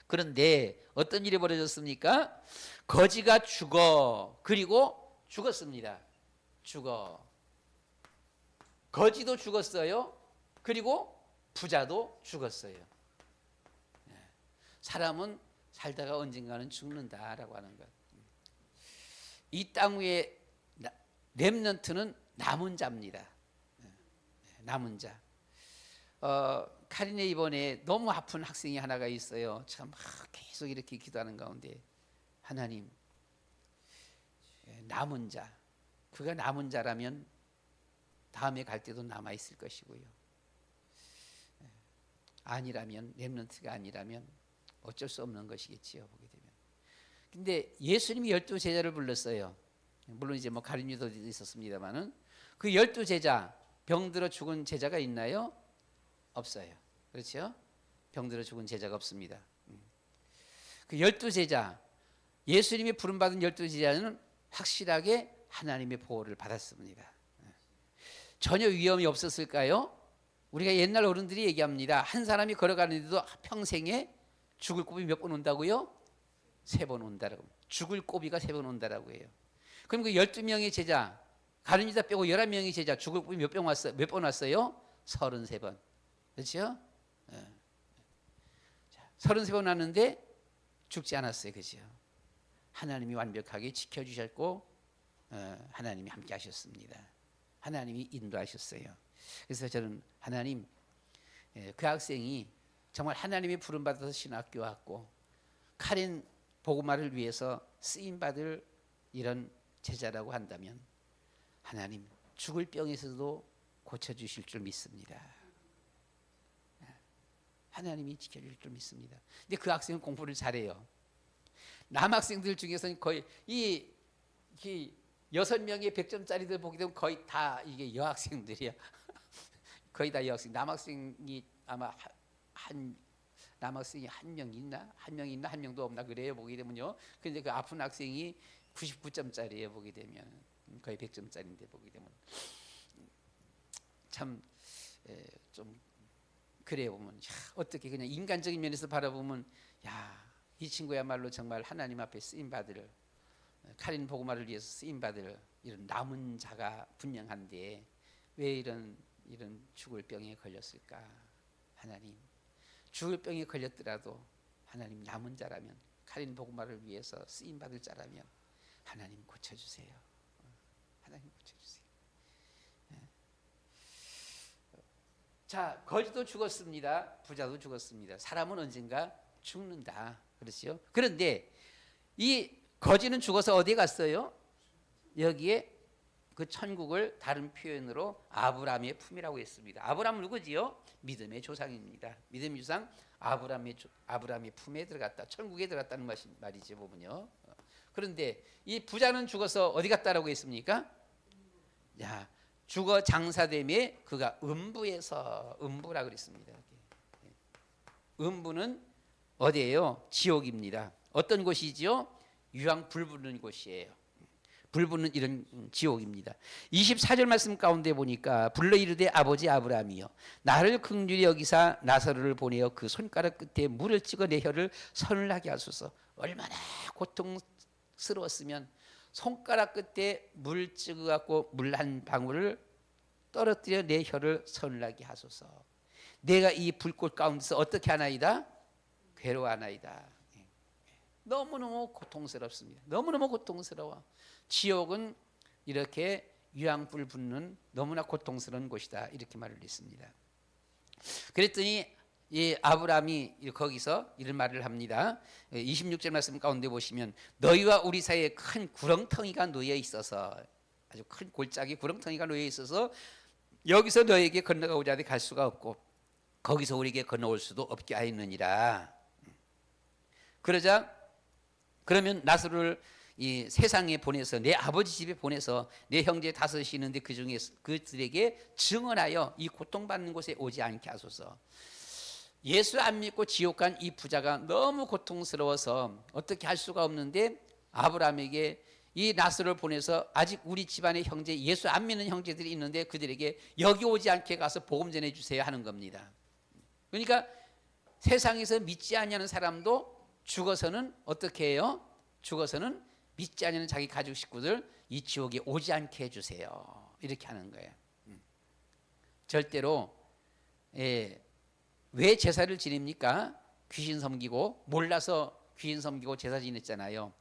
그런데 어떤 일이 벌어졌습니까? 거지가 죽어. 그리고 죽었습니다. 거지도 죽었어요. 그리고 부자도 죽었어요. 사람은 살다가 언젠가는 죽는다라고 하는 것. 이 땅 위에 렘넌트는 남은 자입니다. 남은 자. 카린에 이번에 너무 아픈 학생이 하나가 있어요. 참 계속 이렇게 기도하는 가운데 하나님 남은 자. 그가 남은 자라면 다음에 갈 때도 남아 있을 것이고요. 아니라면 렘넌트가 아니라면 어쩔 수 없는 것이겠지요. 보게 되면. 근데 예수님이 12제자를 불렀어요. 물론 이제 뭐 가룟 유다도 있었습니다만은 그 12제자 병들어 죽은 제자가 있나요? 없어요. 그렇죠? 병들어 죽은 제자가 없습니다. 그 12제자 예수님이 부름받은 12제자는 확실하게 하나님의 보호를 받았습니다. 전혀 위험이 없었을까요? 우리가 옛날 어른들이 얘기합니다. 한 사람이 걸어가는데도 평생에 죽을 고비 몇 번 온다고요? 3번 온다라고. 죽을 고비가 3번 온다라고 해요. 그럼 그 12명의 제자, 가룟 유다 빼고 11명의 제자 죽을 고비 몇 번 왔어요? 33번. 그렇죠? 33번 왔는데 죽지 않았어요. 그렇죠? 하나님이 완벽하게 지켜주셨고 하나님이 함께 하셨습니다. 하나님이 인도하셨어요. 그래서 저는 하나님 그 학생이 정말 하나님의 부름받아서 신학교 왔고 카린 복음화를 위해서 쓰임받을 이런 제자라고 한다면 하나님 죽을 병에서도 고쳐주실 줄 믿습니다. 하나님이 지켜줄 줄 믿습니다. 근데 그 학생은 공부를 잘해요. 남학생들 중에서는 거의 이 6명의 100점짜리들 보게 되면 거의 다 이게 여학생들이야. 거의 다 여학생. 남학생이 아마 남학생이 한 명 있나? 한 명도 없나 그래요. 보게 되면요. 근데 그 아픈 학생이 99점짜리예요. 보게 되면 거의 100점짜리인데 보게 되면 참 좀 그래요. 보면 어떻게 그냥 인간적인 면에서 바라보면 이 친구야말로 정말 하나님 앞에 쓰임 받을 카린 복음화를 위해서 쓰임 받을 이런 남은 자가 분명한데 왜 이런 죽을 병에 걸렸을까? 하나님, 죽을 병에 걸렸더라도 하나님 남은 자라면, 카린 복음화를 위해서 쓰임 받을 자라면 하나님 고쳐주세요. 하나님 고쳐주세요. 자, 거지도 죽었습니다. 부자도 죽었습니다. 사람은 언젠가 죽는다. 그렇죠? 그런데 이 거지는 죽어서 어디 갔어요? 여기에 그 천국을 다른 표현으로 아브라함의 품이라고 했습니다. 아브라함은 누구지요? 믿음의 조상입니다. 믿음의 조상 아브라함의 품에 들어갔다. 천국에 들어갔다는 말이죠, 보면요. 그런데 이 부자는 죽어서 어디 갔다라고 했습니까? 야, 죽어 장사됨에 그가 음부라 그랬습니다. 음부는 어디예요? 지옥입니다. 어떤 곳이지요? 유황 불 붙는 곳이에요. 불 붙는 이런 지옥입니다. 24절 말씀 가운데 보니까 불러 이르되 아버지 아브라함이여 나를 긍휼히 여기사 나사로를 보내어 그 손가락 끝에 물을 찍어 내 혀를 서늘하게 하소서. 얼마나 고통스러웠으면 손가락 끝에 물 찍어 갖고 물 한 방울을 떨어뜨려 내 혀를 서늘하게 하소서. 내가 이 불꽃 가운데서 어떻게 하나이다? 괴로워하나이다. 너무너무 고통스럽습니다. 너무너무 고통스러워. 지옥은 이렇게 유황불 붙는 너무나 고통스러운 곳이다. 이렇게 말을 했습니다. 그랬더니 이 아브라함이 거기서 이런 말을 합니다. 26절 말씀 가운데 보시면 너희와 우리 사이에 큰 구렁텅이가 놓여 있어서, 아주 큰 골짜기 구렁텅이가 놓여 있어서 여기서 너에게 건너가고자 하되 갈 수가 없고 거기서 우리에게 건너올 수도 없게 하였느니라. 그러자 그러면 나사로를 이 세상에 보내서 내 아버지 집에 보내서 내 형제 다섯이 있는데 그 중에 그들에게 증언하여 이 고통받는 곳에 오지 않게 하소서. 예수 안 믿고 지옥 간 이 부자가 너무 고통스러워서 어떻게 할 수가 없는데 아브라함에게 이 나사로를 보내서 아직 우리 집안의 형제, 예수 안 믿는 형제들이 있는데 그들에게 여기 오지 않게 가서 복음 전해 주세요 하는 겁니다. 그러니까 세상에서 믿지 않냐는 사람도 죽어서는 어떻게 해요? 죽어서는 믿지 않는 자기 가족 식구들 이 지옥에 오지 않게 해주세요. 이렇게 하는 거예요. 절대로 왜 제사를 지냅니까? 귀신 섬기고 몰라서 귀신 섬기고 제사 지냈잖아요.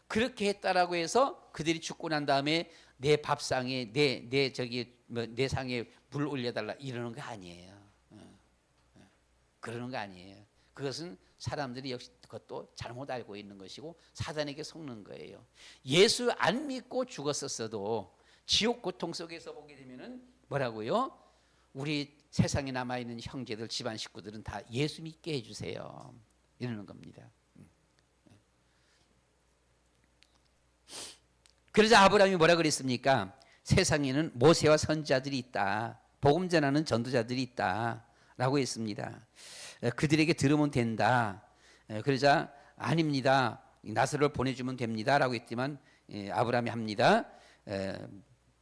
그렇게 했다라고 해서 그들이 죽고 난 다음에 내 밥상에 내 상에 물 올려달라 이러는 거 아니에요. 그러는 거 아니에요. 그것은 사람들이 역시 그것도 잘못 알고 있는 것이고 사단에게 속는 거예요. 예수 안 믿고 죽었었어도 지옥 고통 속에서 보게 되면은 뭐라고요? 우리 세상에 남아 있는 형제들, 집안 식구들은 다 예수 믿게 해주세요. 이러는 겁니다. 그러자 아브라함이 뭐라 그랬습니까? 세상에는 모세와 선지자들이 있다. 복음 전하는 전도자들이 있다라고 했습니다. 그들에게 들으면 된다. 그러자 아닙니다. 나사로를 보내주면 됩니다라고 했지만 아브라함이 합니다.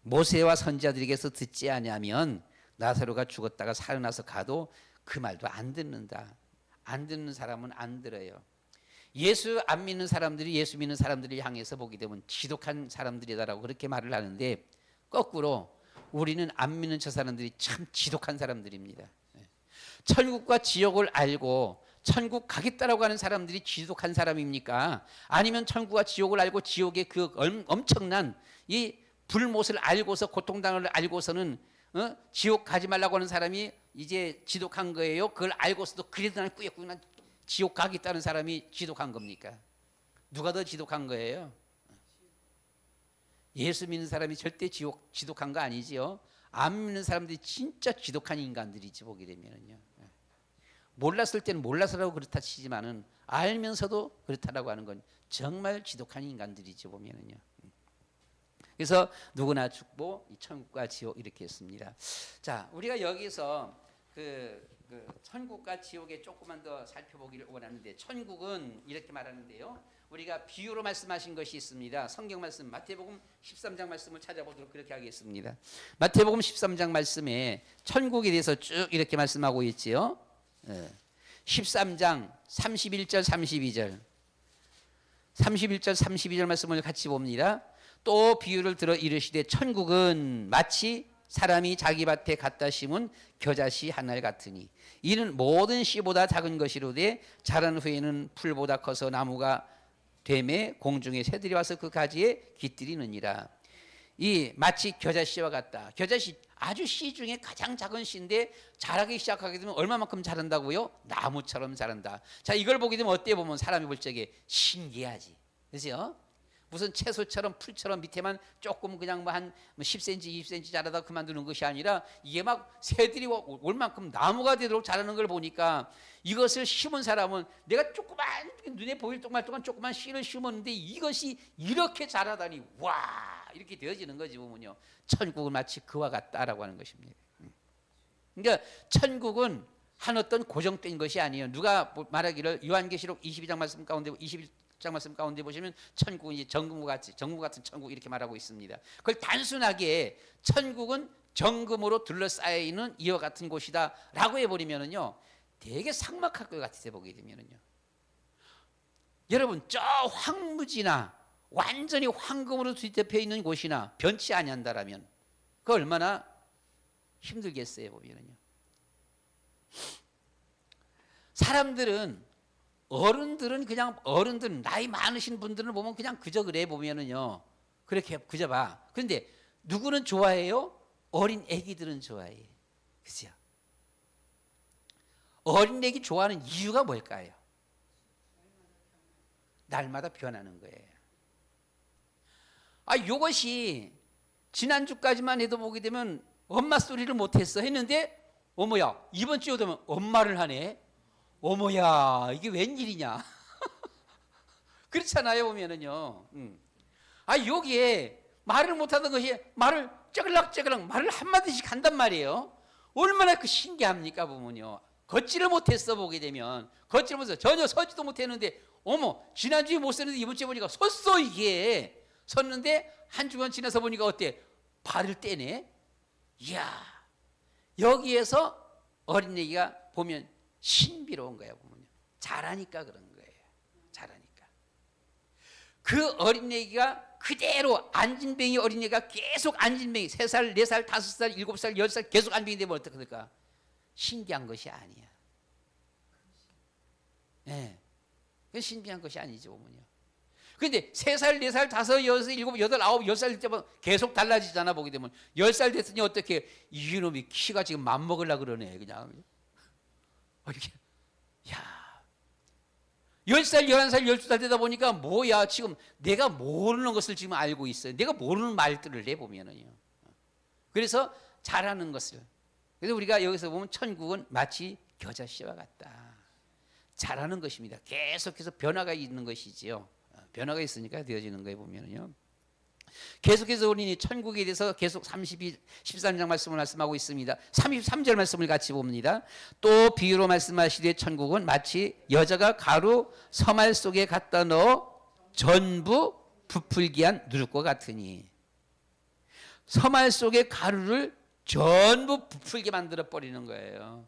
모세와 선지자들에게서 듣지 아니하면 나사로가 죽었다가 살아나서 가도 그 말도 안 듣는다. 안 듣는 사람은 안 들어요. 예수 안 믿는 사람들이 예수 믿는 사람들을 향해서 보게 되면 지독한 사람들이다라고 그렇게 말을 하는데 거꾸로 우리는 안 믿는 저 사람들이 참 지독한 사람들입니다. 천국과 지옥을 알고 천국 가겠다라고 하는 사람들이 지독한 사람입니까? 아니면 천국과 지옥을 알고 지옥의 그 엄청난 이 불못을 알고서 고통당을 알고서는 지옥 가지 말라고 하는 사람이 이제 지독한 거예요? 그걸 알고서도 그래도 난 꾸역꾸역 난 지옥 가겠다는 사람이 지독한 겁니까? 누가 더 지독한 거예요? 예수 믿는 사람이 절대 지독한 거 아니지요? 안 믿는 사람들이 진짜 지독한 인간들이지 보게 되면은요. 몰랐을 때는 몰라서라고 그렇다 치지만은 알면서도 그렇다라고 하는 건 정말 지독한 인간들이지 보면은요. 그래서 누구나 죽고 천국과 지옥 이렇게 했습니다. 자, 우리가 여기서 그 천국과 지옥에 조금만 더 살펴보기를 원하는데 천국은 이렇게 말하는데요. 우리가 비유로 말씀하신 것이 있습니다. 성경 말씀 마태복음 13장 말씀을 찾아보도록 그렇게 하겠습니다. 마태복음 13장 말씀에 천국에 대해서 쭉 이렇게 말씀하고 있지요. 13장 31절 32절 말씀을 같이 봅니다. 또 비유를 들어 이르시되 천국은 마치 사람이 자기 밭에 갖다 심은 겨자씨 하나 같으니 이는 모든 씨보다 작은 것이로되 자란 후에는 풀보다 커서 나무가 되매 공중에 새들이 와서 그 가지에 깃들이느니라. 이 마치 겨자씨와 같다. 겨자씨 아주 씨 중에 가장 작은 씨인데 자라기 시작하게 되면 얼마만큼 자란다고요? 나무처럼 자란다. 자, 이걸 보게 되면 어때? 보면 사람이 볼 적에 신기하지. 그죠? 무슨 채소처럼 풀처럼 밑에만 조금 그냥 뭐 한 10cm, 20cm 자라다 그만두는 것이 아니라 이게 막 새들이 올 만큼 나무가 되도록 자라는 걸 보니까 이것을 심은 사람은 내가 조그만 눈에 보일 동안 조그만 씨를 심었는데 이것이 이렇게 자라다니 와 이렇게 되어지는 거지 보면요. 천국은 마치 그와 같다라고 하는 것입니다. 그러니까 천국은 한 어떤 고정된 것이 아니에요. 누가 말하기를 요한계시록 22장 말씀 가운데 21장 말씀 가운데 보시면 천국은 이제 정금 같은 천국 이렇게 말하고 있습니다. 그걸 단순하게 천국은 정금으로 둘러싸여 있는 이와 같은 곳이다라고 해버리면은요, 되게 삭막할 것 같아서 보게 되면은요. 여러분 저 황무지나 완전히 황금으로 뒤덮여 있는 곳이나 변치 아니한다라면 그 얼마나 힘들겠어요 보면은요. 어른들은 그냥 어른들 나이 많으신 분들은 보면 그냥 그저 그래 보면은요. 그렇게 그저 봐. 그런데 누구는 좋아해요? 어린 애기들은 좋아해. 그죠? 어린 애기 좋아하는 이유가 뭘까요? 날마다 변하는 거예요. 요것이 지난주까지만 해도 보게 되면 엄마 소리를 못했어 했는데 어머야 이번 주에 되면 엄마를 하네. 어머야 이게 웬일이냐. 그렇잖아요 보면은요. 여기에 말을 못하던 것이 말을 쩌글락쩌글락 말을 한마디씩 한단 말이에요. 얼마나 그 신기합니까 보면요. 걷지를 못했어 보게 되면 걷지를 못해서 전혀 서지도 못했는데 어머 지난주에 못 섰는데 이번 주에 보니까 섰어. 이게 섰는데 한 주간 지나서 보니까 어때? 발을 떼네. 이야 여기에서 어린애기가 보면 신비로운 거예요 보면요. 잘하니까 그런 거예요. 잘하니까 그 어린애기가 그대로 안진뱅이 어린애가 계속 안진뱅이 3살, 4살, 5살, 7살, 10살 계속 안진뱅이 되면 어떡합니까? 신기한 것이 아니야. 네. 그건 신비한 것이 아니죠 보면요. 그런데 3살, 4살, 5, 6, 7, 8, 9, 10살 될 때면 계속 달라지잖아 보게 되면 10살 됐더니 어떻게 이놈이 키가 지금 맘먹으려고 그러네 그냥. 이렇게 야 10살, 11살, 12살 되다 보니까 뭐야 지금 내가 모르는 것을 지금 알고 있어요. 내가 모르는 말들을 내보면은요. 그래서 잘하는 것을. 그래서 우리가 여기서 보면 천국은 마치 겨자씨와 같다. 잘하는 것입니다. 계속해서 변화가 있는 것이지요. 변화가 있으니까 되어지는 거에 보면은요. 계속해서 우리는 천국에 대해서 계속 13장 말씀을 말씀하고 있습니다. 33절 말씀을 같이 봅니다. 또 비유로 말씀하시되 천국은 마치 여자가 가루 서말 속에 갖다 넣어 전부 부풀게 한 누룩과 같으니 서말 속에 가루를 전부 부풀게 만들어 버리는 거예요.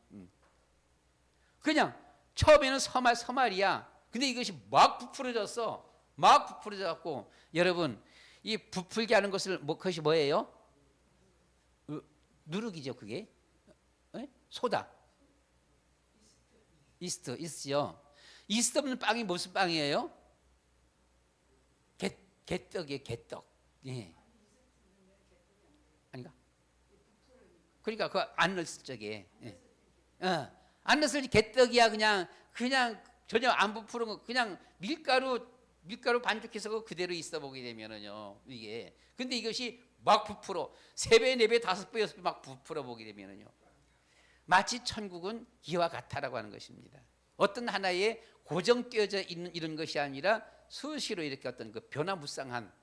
그냥 처음에는 서말이야. 근데 이것이 막 부풀어졌어. 막 부풀어졌고 여러분 이 부풀게 하는 그것이 뭐예요? 누룩이죠 그게. 소다. 이스트요. 이스트 없는 빵이 무슨 빵이에요? 개떡이에요. 개떡. 예. 아닌가? 그러니까 그거 안 넣었을 적에. 예. 안 넣었을 때 개떡이야. 그냥 전혀 안 부풀은 거 그냥 밀가루 반죽해서 그대로 있어 보게 되면은요 이게. 근데 이것이 막 부풀어 3배, 4배, 5배, 6배 막 부풀어 보게 되면은요 마치 천국은 이와 같다라고 하는 것입니다. 어떤 하나의 고정되어져 있는 이런 것이 아니라 수시로 이렇게 어떤 그 변화무쌍한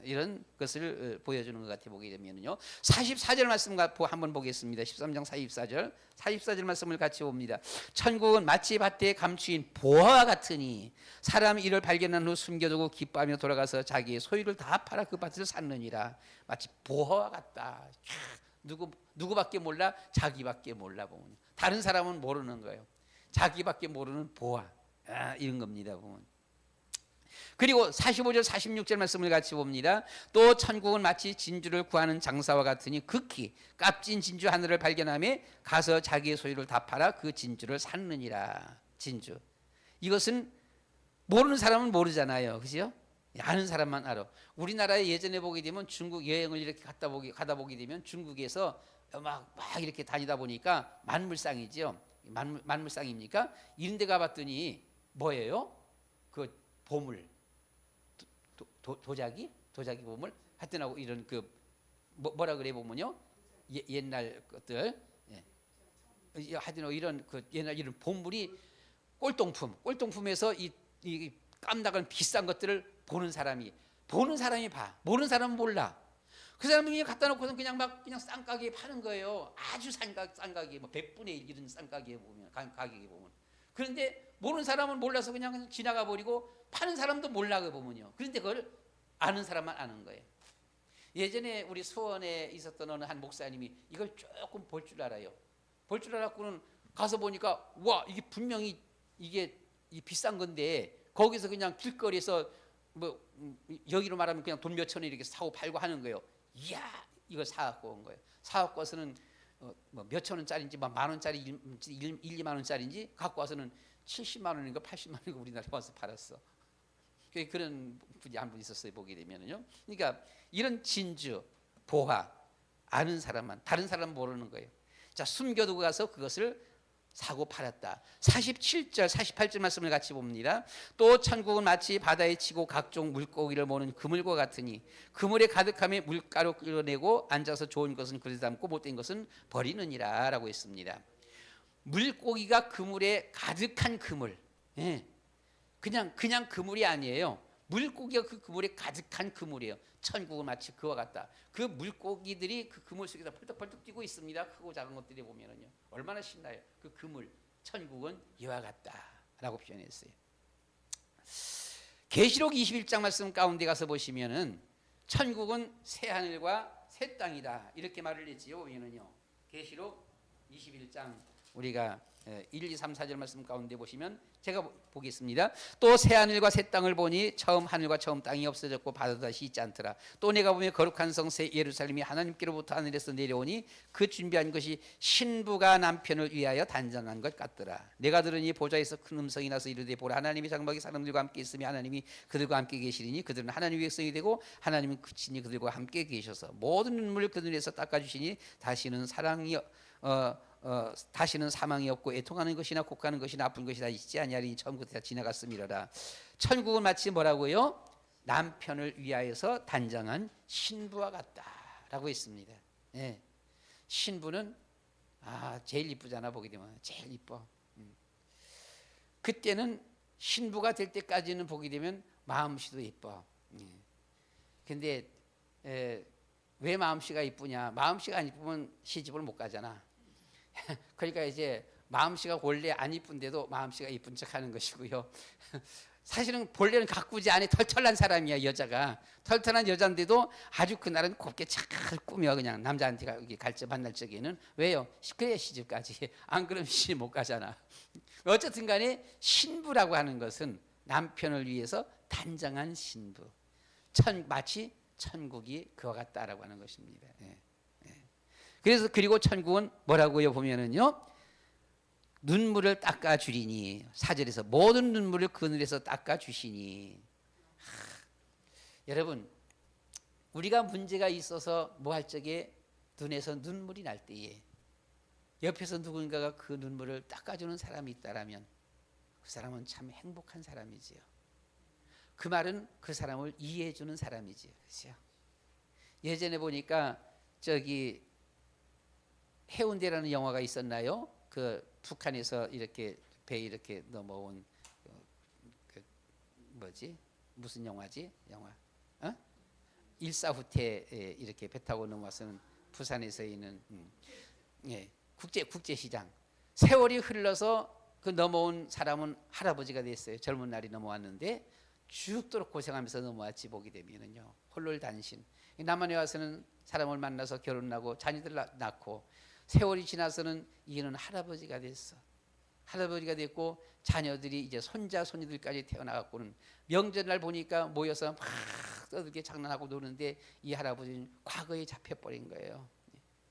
이런 것을 보여주는 것 같아 보게 되면요. 44절 말씀 한번 보겠습니다. 13장 44절 말씀을 같이 봅니다. 천국은 마치 밭에 감추인 보화와 같으니 사람이 이를 발견한 후 숨겨두고 기뻐하며 돌아가서 자기의 소유를 다 팔아 그 밭을 샀느니라. 마치 보화와 같다. 누구밖에 몰라? 자기밖에 몰라 보면. 다른 사람은 모르는 거예요. 자기밖에 모르는 보화. 이런 겁니다 보면. 그리고 45절 46절 말씀을 같이 봅니다. 또 천국은 마치 진주를 구하는 장사와 같으니 극히 값진 진주 하늘을 발견하며 가서 자기의 소유를 다 팔아 그 진주를 샀느니라. 진주. 이것은 모르는 사람은 모르잖아요. 그죠? 아는 사람만 알아. 우리나라에 예전에 보게 되면 중국 여행을 이렇게 가다 보게 되면 중국에서 막 이렇게 다니다 보니까 만물상이죠. 만물상입니까? 이런 데 가봤더니 뭐예요? 그 보물. 도자기 보물 하여튼하고 이런 그 뭐라 그래 보면요 옛날 것들 하여튼 이런 그 옛날 이런 보물이 꼴동품에서 이 깜나간 비싼 것들을 보는 사람이 봐. 모르는 사람은 몰라. 그 사람은 그냥 갖다 놓고서 그냥 싼가게에 파는 거예요. 아주 싼 가게 뭐 100분의 1 이런 싼 가게에 보면 가격에 보면. 그런데 모르는 사람은 몰라서 그냥 지나가 버리고 파는 사람도 몰라 그 보면요. 그런데 그걸 아는 사람만 아는 거예요. 예전에 우리 수원에 있었던 어느 한 목사님이 이걸 조금 볼 줄 알아요. 볼 줄 알았고는 가서 보니까 와 이게 분명히 이게 비싼 건데 거기서 그냥 길거리에서 뭐 여기로 말하면 그냥 돈 몇천 원 이렇게 사고 팔고 하는 거예요. 이야 이걸 사갖고 온 거예요. 사갖고 와서는 뭐 몇천 원짜리인지 뭐 만 원짜리 1, 2만 원짜리인지 갖고 와서는 70만 원인가 80만 원인가 우리나라에 와서 팔았어. 그런 분이 한 분 있었어요. 보게 되면은요. 그러니까 이런 진주, 보화 아는 사람만 다른 사람은 모르는 거예요. 자 숨겨두고 가서 그것을 사고 팔았다. 47절 48절 말씀을 같이 봅니다. 또 천국은 마치 바다에 치고 각종 물고기를 모는 그물과 같으니 그물에 가득함에 물가로 끌어내고 앉아서 좋은 것은 그릇에 담고 못된 것은 버리느니라 라고 했습니다. 물고기가 그물에 가득한 그물. 예. 그냥 그물이 아니에요. 물고기가 그 그물에 가득한 그물이에요. 천국은 마치 그와 같다. 그 물고기들이 그 그물 속에서 펄떡펄떡 뛰고 있습니다. 크고 작은 것들이 보면은요. 얼마나 신나요. 그 그물 천국은 이와 같다라고 표현했어요. 계시록 21장 말씀 가운데 가서 보시면은 천국은 새 하늘과 새 땅이다. 이렇게 말을 했지요. 보면은요. 계시록 21장 우리가 1, 2, 3, 4절 말씀 가운데 보시면 제가 보겠습니다. 또 새 하늘과 새 땅을 보니 처음 하늘과 처음 땅이 없어졌고 바다도 다시 있지 않더라. 또 내가 보면 거룩한 성 새 예루살렘이 하나님께로부터 하늘에서 내려오니 그 준비한 것이 신부가 남편을 위하여 단장한 것 같더라. 내가 들으니 보좌에서 큰 음성이 나서 이르되 보라 하나님이 장막에 사람들과 함께 있으며 하나님이 그들과 함께 계시리니 그들은 하나님의 백성이 되고 하나님은 그친히 그들과 함께 계셔서 모든 눈물을 그 눈에서 닦아주시니 다시는 다시는 사망이 없고 애통하는 것이나 곡하는 것이나 아픈 것이 다 있지 아니하리니 처음부터 다 지나갔음이로라. 천국은 마치 뭐라고요? 남편을 위하여서 단장한 신부와 같다라고 했습니다. 예. 신부는 제일 이쁘잖아. 보게 되면 제일 이뻐. 그때는 신부가 될 때까지는 보게 되면 마음씨도 이뻐. 근데 왜 마음씨가 이쁘냐? 마음씨가 안 이쁘면 시집을 못 가잖아. 그러니까 이제 마음씨가 원래 안 이쁜데도 마음씨가 이쁜 척하는 것이고요. 사실은 본래는 가꾸지 않은 털털한 사람이야. 여자가 털털한 여자인데도 아주 그날은 곱게 잘 꾸며 그냥 남자한테 만날 적에는 왜요? 그래야 시집까지. 안 그러면 시집 못 가잖아. 어쨌든 간에 신부라고 하는 것은 남편을 위해서 단장한 신부. 마치 천국이 그와 같다라고 하는 것입니다. 그래서 그리고 천국은 뭐라고요? 보면은요. 눈물을 닦아 주리니 4절에서 모든 눈물을 그늘에서 닦아 주시니. 여러분 우리가 문제가 있어서 뭐 할 적에 눈에서 눈물이 날 때에 옆에서 누군가가 그 눈물을 닦아주는 사람이 있다라면 그 사람은 참 행복한 사람이지요. 그 말은 그 사람을 이해해 주는 사람이지요. 그렇죠? 예전에 보니까 저기 해운대라는 영화가 있었나요? 그 북한에서 이렇게 배 이렇게 넘어온 뭐지? 무슨 영화지? 영화? 일사후퇴 이렇게 배 타고 넘어와서는 부산에서 있는 국제시장. 세월이 흘러서 그 넘어온 사람은 할아버지가 됐어요. 젊은 날이 넘어왔는데 죽도록 고생하면서 넘어왔지. 보게 되면은요. 홀로단신. 남한에 와서는 사람을 만나서 결혼하고 자녀들 낳고 세월이 지나서는 이는 할아버지가 됐어. 할아버지가 됐고 자녀들이 이제 손자 손녀들까지 태어나갖고는 명절날 보니까 모여서 막 떠들게 장난하고 노는데 이 할아버지는 과거에 잡혀버린 거예요.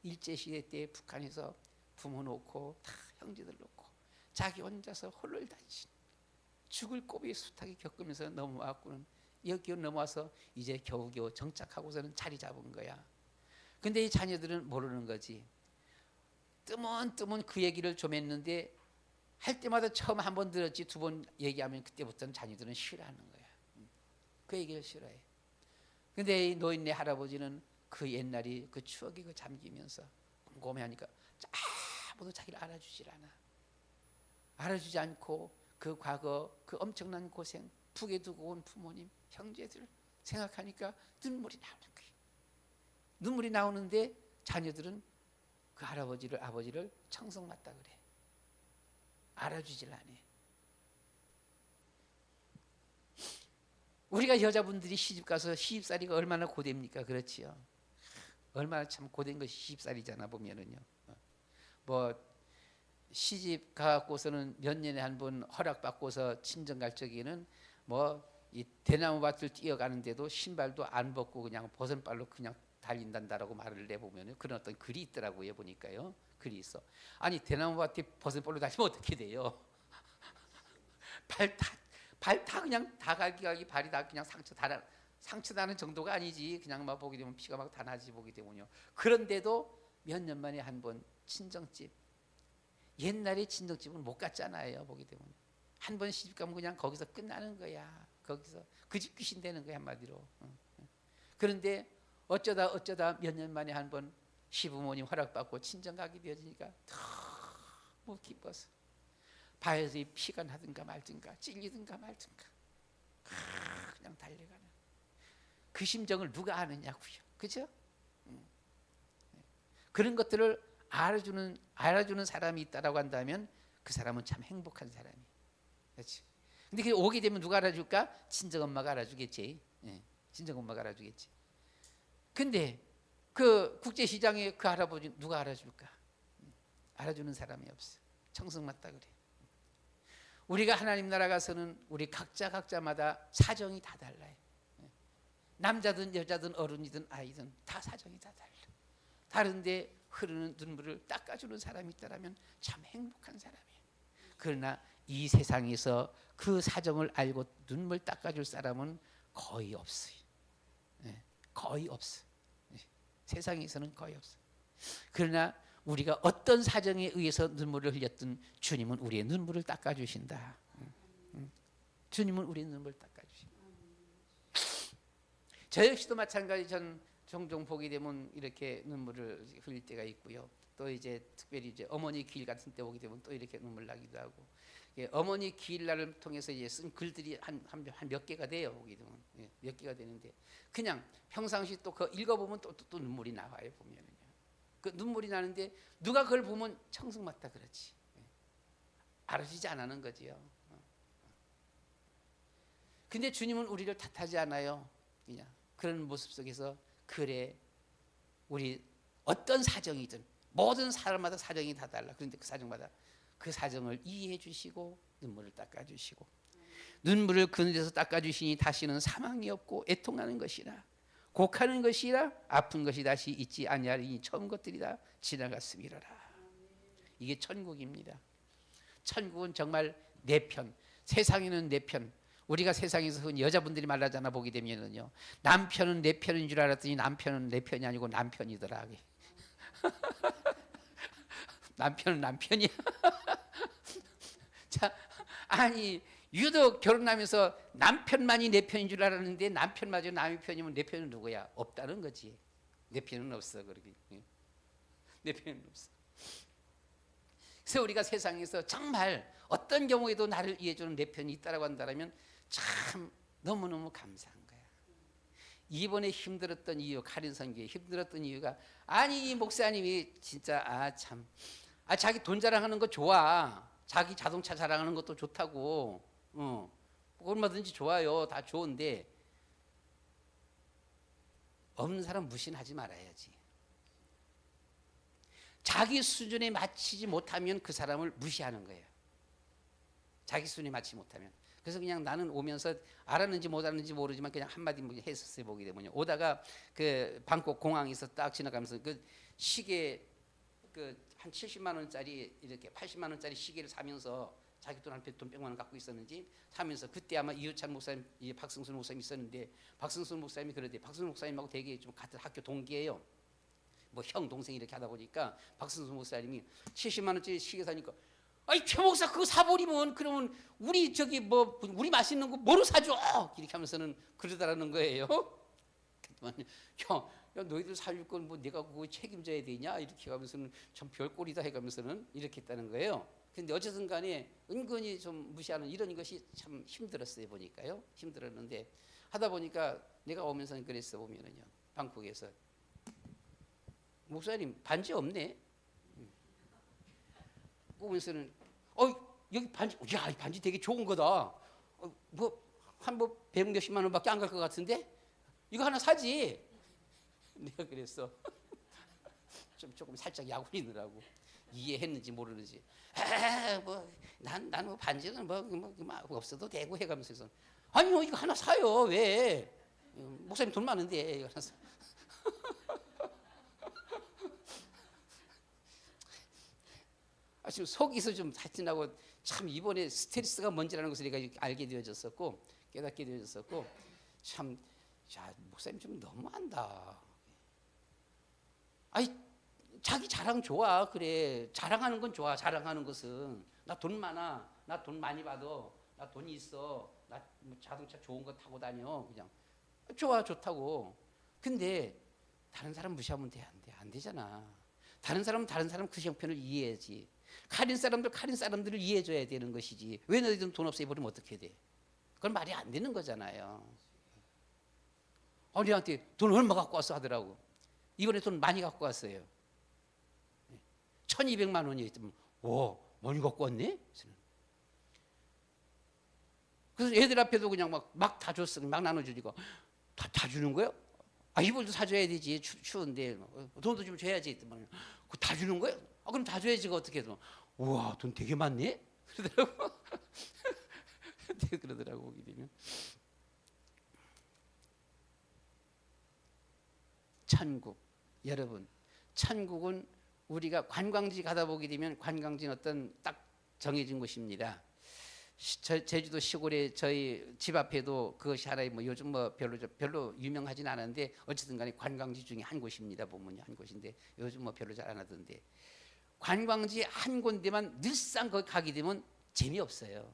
일제시대 때 북한에서 부모 놓고 다 형제들 놓고 자기 혼자서 홀로단신 죽을 고비에 숱하게 겪으면서 넘어왔고는 여기 넘어와서 이제 겨우겨우 정착하고서는 자리 잡은 거야. 근데 이 자녀들은 모르는 거지. 뜨문뜨문 그 얘기를 좀 했는데 할 때마다 처음 한 번 들었지 두 번 얘기하면 그때부터는 자녀들은 싫어하는 거야. 그 얘기를 싫어해. 근데 이 노인네 할아버지는 그 옛날이 그 추억이 그 잠기면서 곰곰해하니까 아무도 자기를 알아주질 않아. 알아주지 않고 그 과거 그 엄청난 고생 북에 두고 온 부모님 형제들 생각하니까 눈물이 나오는 거예요. 눈물이 나오는데 자녀들은 그 할아버지를 아버지를 청성맞다 그래. 알아주질 않아. 우리가 여자분들이 시집가서 시집살이가 얼마나 고됩니까? 그렇지요. 얼마나 참 고된 것이 시집살이잖아 보면은요. 뭐 시집 가고서는 몇 년에 한 번 허락받고서 친정 갈 적에는 뭐 이 대나무 밭을 뛰어가는데도 신발도 안 벗고 그냥 버선발로 그냥 달린단다라고 말을 내보면 그런 어떤 글이 있더라고요. 보니까요. 글이 있어. 아니 대나무 밭에 버선발로 달리면 어떻게 돼요? 발 다 그냥 다 갈기갈기 발이 다 그냥 상처 나는 정도가 아니지. 그냥 막 보게 되면 피가 막 다 나지 보게 되면요. 그런데도 몇 년 만에 한 번 친정집 옛날에 친정집은 못 갔잖아요. 보게 되면 한 번 시집 가면 그냥 거기서 끝나는 거야. 거기서 그 집 귀신 되는 거야 한마디로. 그런데 어쩌다 몇 년 만에 한 번 시부모님 허락받고 친정 가게 되어지니까 너무 기뻐서 발에서 피가 나든가 말든가 찔리든가 말든가 그냥 달려가는 그 심정을 누가 아느냐고요. 그죠? 그런 것들을 알아주는 사람이 있다라고 한다면 그 사람은 참 행복한 사람이에요. 그렇지? 근데 그 오게 되면 누가 알아줄까? 친정 엄마가 알아주겠지. 친정 엄마가 알아주겠지. 근데 그 국제시장에 그 할아버지 누가 알아줄까? 알아주는 사람이 없어. 청승맞다 그래. 우리가 하나님 나라 가서는 우리 각자마다 사정이 다 달라요. 남자든 여자든 어른이든 아이든 다 사정이 다 달라. 다른데 흐르는 눈물을 닦아주는 사람이 있다면 참 행복한 사람이에요. 그러나 이 세상에서 그 사정을 알고 눈물 닦아줄 사람은 거의 없어요. 거의 없어. 세상에서는 거의 없어. 그러나 우리가 어떤 사정에 의해서 눈물을 흘렸든 주님은 우리의 눈물을 닦아주신다. 주님은 우리의 눈물을 닦아주신다. 저 역시도 마찬가지. 전 종종 보게 되면 이렇게 눈물을 흘릴 때가 있고요. 또 이제 특별히 이제 어머니 기일 같은 때 보게 되면 또 이렇게 눈물 나기도 하고. 어머니 기일날을 통해서 이제 쓴 글들이 한 몇 개가 돼요. 보게 되면 몇 개가 되는데 그냥 평상시 또 그 읽어보면 또 눈물이 나와요. 보면은요. 그 눈물이 나는데 누가 그걸 보면 청승맞다 그렇지. 알아주지 않는 거지요. 근데 주님은 우리를 탓하지 않아요. 그냥 그런 모습 속에서 그래 우리 어떤 사정이든 모든 사람마다 사정이 다 달라. 그런데 그 사정마다 그 사정을 이해해 주시고 눈물을 닦아 주시고 눈물을 그늘에서 닦아 주시니 다시는 사망이 없고 애통하는 것이라 곡하는 것이라 아픈 것이 다시 있지 아니하리니 처음 것들이 다 지나갔음이라. 이게 천국입니다. 천국은 정말 내 편. 세상에는 내 편. 우리가 세상에서 흔히 여자분들이 말하잖아. 보게 되면은요. 남편은 내 편인 줄 알았더니 남편은 내 편이 아니고 남편이더라. 남편은 남편이야. 자, 아니 유독 결혼하면서 남편만이 내 편인 줄 알았는데 남편마저 남의 편이면 내 편은 누구야? 없다는 거지. 내 편은 없어. 그러게. 내 편은 없어. 그래서 우리가 세상에서 정말 어떤 경우에도 나를 이해해주는 내 편이 있다라고 한다면 참 너무너무 감사한 거야. 이번에 힘들었던 이유, 카린 선교에 힘들었던 이유가 아니 이 목사님이 진짜 자기 돈 자랑하는 거 좋아. 자기 자동차 자랑하는 것도 좋다고. 얼마든지 좋아요. 다 좋은데 없는 사람 무시하지 말아야지. 자기 수준에 맞추지 못하면 그 사람을 무시하는 거예요. 자기 수준에 맞지 못하면. 그래서 그냥 나는 오면서 알았는지 못 알았는지 모르지만 그냥 한마디 했었어요. 보게 되면요. 오다가 그 방콕 공항에서 딱 지나가면서 그 시계 그 한 70만 원짜리 이렇게 80만 원짜리 시계를 사면서 자기 돈 한 돈 100만 원 갖고 있었는지 사면서 그때 아마 이유찬 목사님, 박승순 목사님 있었는데 박승순 목사님이 그러대. 박승순 목사님하고 되게 좀 같은 학교 동기예요. 뭐 형 동생 이렇게 하다 보니까 박승순 목사님이 70만 원짜리 시계 사니까 아이 최 목사 그거 사버리면 그러면 우리 저기 뭐 우리 맛있는 거 뭐로 사줘 이렇게 하면서는 그러더라는 거예요. 형, 야 너희들 사줄 건 뭐 내가 그거 책임져야 되냐 이렇게 하면서는 참 별꼴이다 해가면서는 이렇게 했다는 거예요. 근데 어쨌든 간에 은근히 좀 무시하는 이런 것이 참 힘들었어요. 보니까요. 힘들었는데 하다 보니까 내가 오면서 그랬어. 보면은요. 방콕에서 목사님 반지 없네. 오면서는 여기 반지, 야, 이 반지 되게 좋은 거다. 뭐 100몇십만 원밖에 안 갈 것 같은데 이거 하나 사지. 내가 그랬어. 조금 살짝 야구리느라고 이해했는지 모르는지. 난 뭐 반지는 뭐 없어도 되고 해가면서 아니요 이거 하나 사요. 왜? 목사님 돈 많은데 이거 하나 사. 지금 속에서 좀 다친다고 참 이번에 스트레스가 뭔지라는 것을 내가 알게 되어졌었고 깨닫게 되어졌었고 참 야, 목사님 좀 너무한다. 아이 자기 자랑 좋아. 그래 자랑하는 건 좋아. 자랑하는 것은 나 돈 많아. 나 돈 많이 받아. 나 돈이 있어. 나 뭐 자동차 좋은 거 타고 다녀. 그냥 좋아 좋다고. 근데 다른 사람 무시하면 돼. 안 돼. 안 되잖아. 다른 사람은 다른 사람 그 형편을 이해해야지. 가린 사람들 가린 사람들을 이해해줘야 되는 것이지. 왜 너희들은 돈 없어 입으면 어떻게 돼? 그건 말이 안 되는 거잖아요. 우리한테 돈 얼마 갖고 왔어 하더라고. 이번에 돈 많이 갖고 왔어요. 1200만 원이 있으면 많이 갖고 왔네? 그래서 애들 앞에도 그냥 막 다 줬어. 막 나눠주니까 다 주는 거예요? 이불도 사줘야 되지. 추운데 돈도 좀 줘야지. 그거 다 주는 거예요? 그럼 다 줘야지. 어떻게 해서 우와 돈 되게 많네? 그러더라고. 그러더라고. 오게 되면 천국 여러분 천국은 우리가 관광지 가다 보게 되면 관광지는 어떤 딱 정해진 곳입니다. 제주도 시골에 저희 집 앞에도 그것이 하나의 뭐 요즘 뭐 별로 유명하진 않은데 어쨌든 간에 관광지 중에 한 곳입니다. 보면요 한 곳인데 요즘 뭐 별로 잘 안 하던데 관광지 한 군데만 늘상 거기 가게 되면 재미없어요.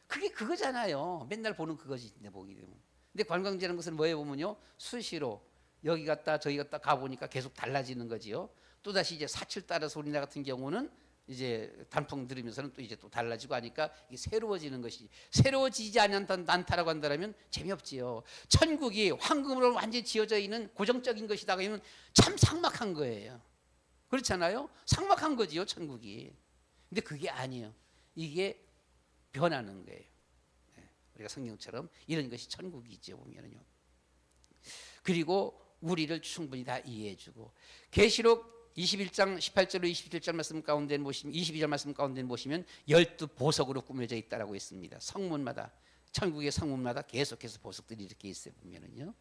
그게 그거잖아요. 맨날 보는 그것이 보게 되면. 근데 관광지라는 것은 뭐에 보면요 수시로 여기 갔다 저기 갔다 가보니까 계속 달라지는 거지요. 또다시 이제 사칠 따라서 우리나라 같은 경우는 이제 단풍 들으면서는 또 이제 또 달라지고 하니까 이게 새로워지는 것이 새로워지지 않다라고 한다면 재미없지요. 천국이 황금으로 완전히 지어져 있는 고정적인 것이다 그러면 참 삭막한 거예요. 그렇잖아요. 삭막한 거지요 천국이. 근데 그게 아니에요. 이게 변하는 거예요. 우리가 성경처럼 이런 것이 천국이죠 보면은요. 그리고 우리를 충분히 다 이해해주고 계시록 21장 18절로 27절 말씀 가운데 보시면 22절 말씀 가운데 보시면 12보석으로 꾸며져 있다라고 했습니다. 성문마다 천국의 성문마다 계속해서 보석들이 이렇게 있어요 보면은요.